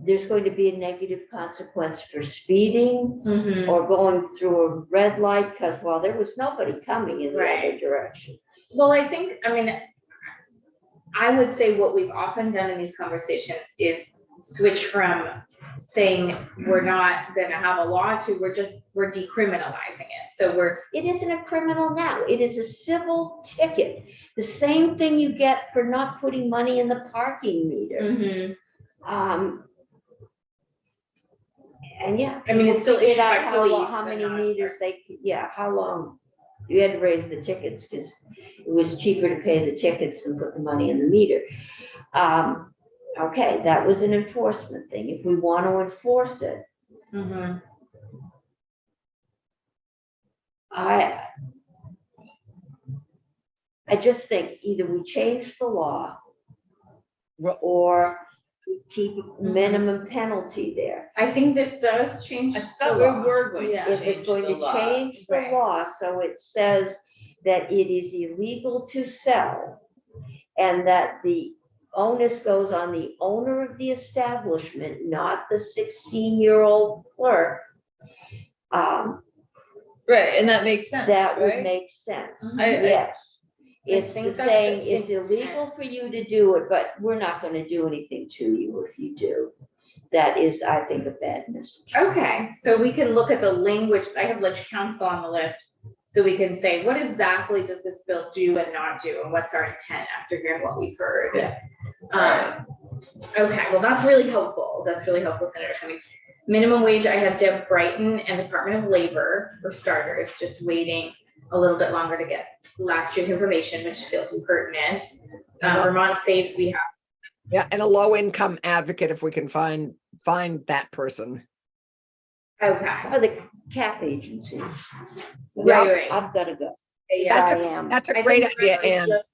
there's going to be a negative consequence for speeding Mm-hmm. or going through a red light? Because, well, there was nobody coming in the Right. other direction. Well, I would say what we've often done in these conversations is switch from saying we're not gonna have a law to we're decriminalizing it. So It isn't a criminal now. It is a civil ticket. The same thing you get for not putting money in the parking meter. Mhm. And yeah. I mean, it's still figured issued by out police how and many not- meters how long you had to raise the tickets because it was cheaper to pay the tickets than put the money in the meter. Okay, that was an enforcement thing. If we want to enforce it, Mhm. I just think either we change the law Well- or we keep a minimum penalty there. I think this does change. I the thought we law. were going to Yeah. If it's change going the to law. change the Right. law, so it says that it is illegal to sell and that the onus goes on the owner of the establishment, not the 16-year-old clerk, Right, and that makes sense, that would right? make sense. I- Yes. I It's think the that's saying, the it's intent. illegal for you to do it, but we're not gonna do anything to you if you do. That is, I think, a bad message. Okay, so we can look at the language. I have ledge counsel on the list. So we can say, what exactly does this bill do and not do? And what's our intent after hearing what we've heard? Okay, well, that's really helpful. That's really helpful, Senator Cummings. Minimum wage, I have Deb Brighton and Department of Labor for starters, just waiting a little bit longer to get last year's information, which feels impertinent. Vermont Saves, we have. Yeah, and a low income advocate if we can find that person. Okay. Or the cap agency. Right. I've gotta go. Yeah. That's I am. That's a I great think idea, Gregory Anne. just-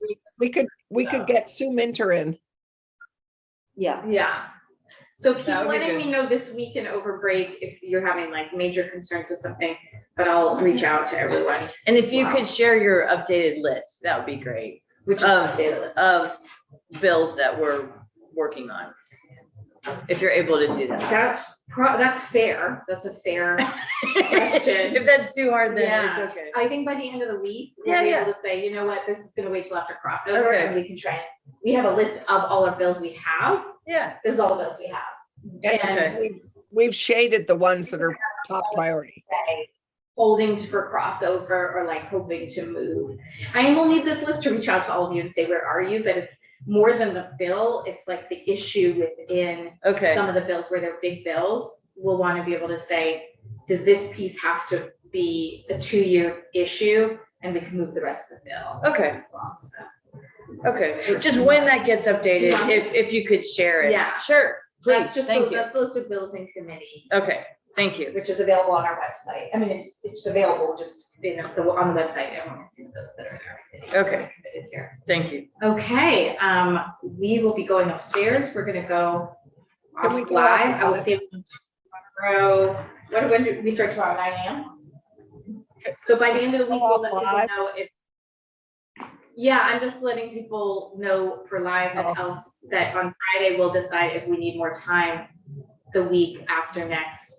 We could get Sue Minter in. Yeah. Yeah. So keep That would be letting good. me know this week and over break if you're having like major concerns with something, but I'll reach out to everyone. And if you could share your updated list, that would be great, Which Of- data list. of bills that we're working on. If you're able to do that. That's fair. That's a fair question. If that's too hard, then Yeah. it's okay. I think by the end of the week, we'll Yeah, be yeah. able to say, you know what, this is gonna wait till after crossover Okay. and we can try and, we have a list of all our bills we have. Yeah, This is all the bills we have. And Okay. we've shaded the ones that are top priority. Say, holding for crossover or like hoping to move. I will need this list to reach out to all of you and say, where are you? But it's more than the bill. It's like the issue within okay, some of the bills where they're big bills. We'll want to be able to say, does this piece have to be a 2-year issue? And we can move the rest of the bill. Okay. as well, so. okay. Just when that gets updated, Do you want if you could share it. Yeah. Sure, please, That's just, thank you. that's the list of bills in committee. Okay, Thank you. which is available on our website. I mean, it's available just, on the website. Everyone can see those that are there. Okay. Committed here. Thank you. Okay, we will be going upstairs. We're gonna go Can we off go off live. I will live? see you tomorrow. When do we start tomorrow, 9 a.m.? So by the end of the week, Go we'll off let people live? know if. Yeah, I'm just letting people know for live and Oh. else that on Friday, we'll decide if we need more time the week after next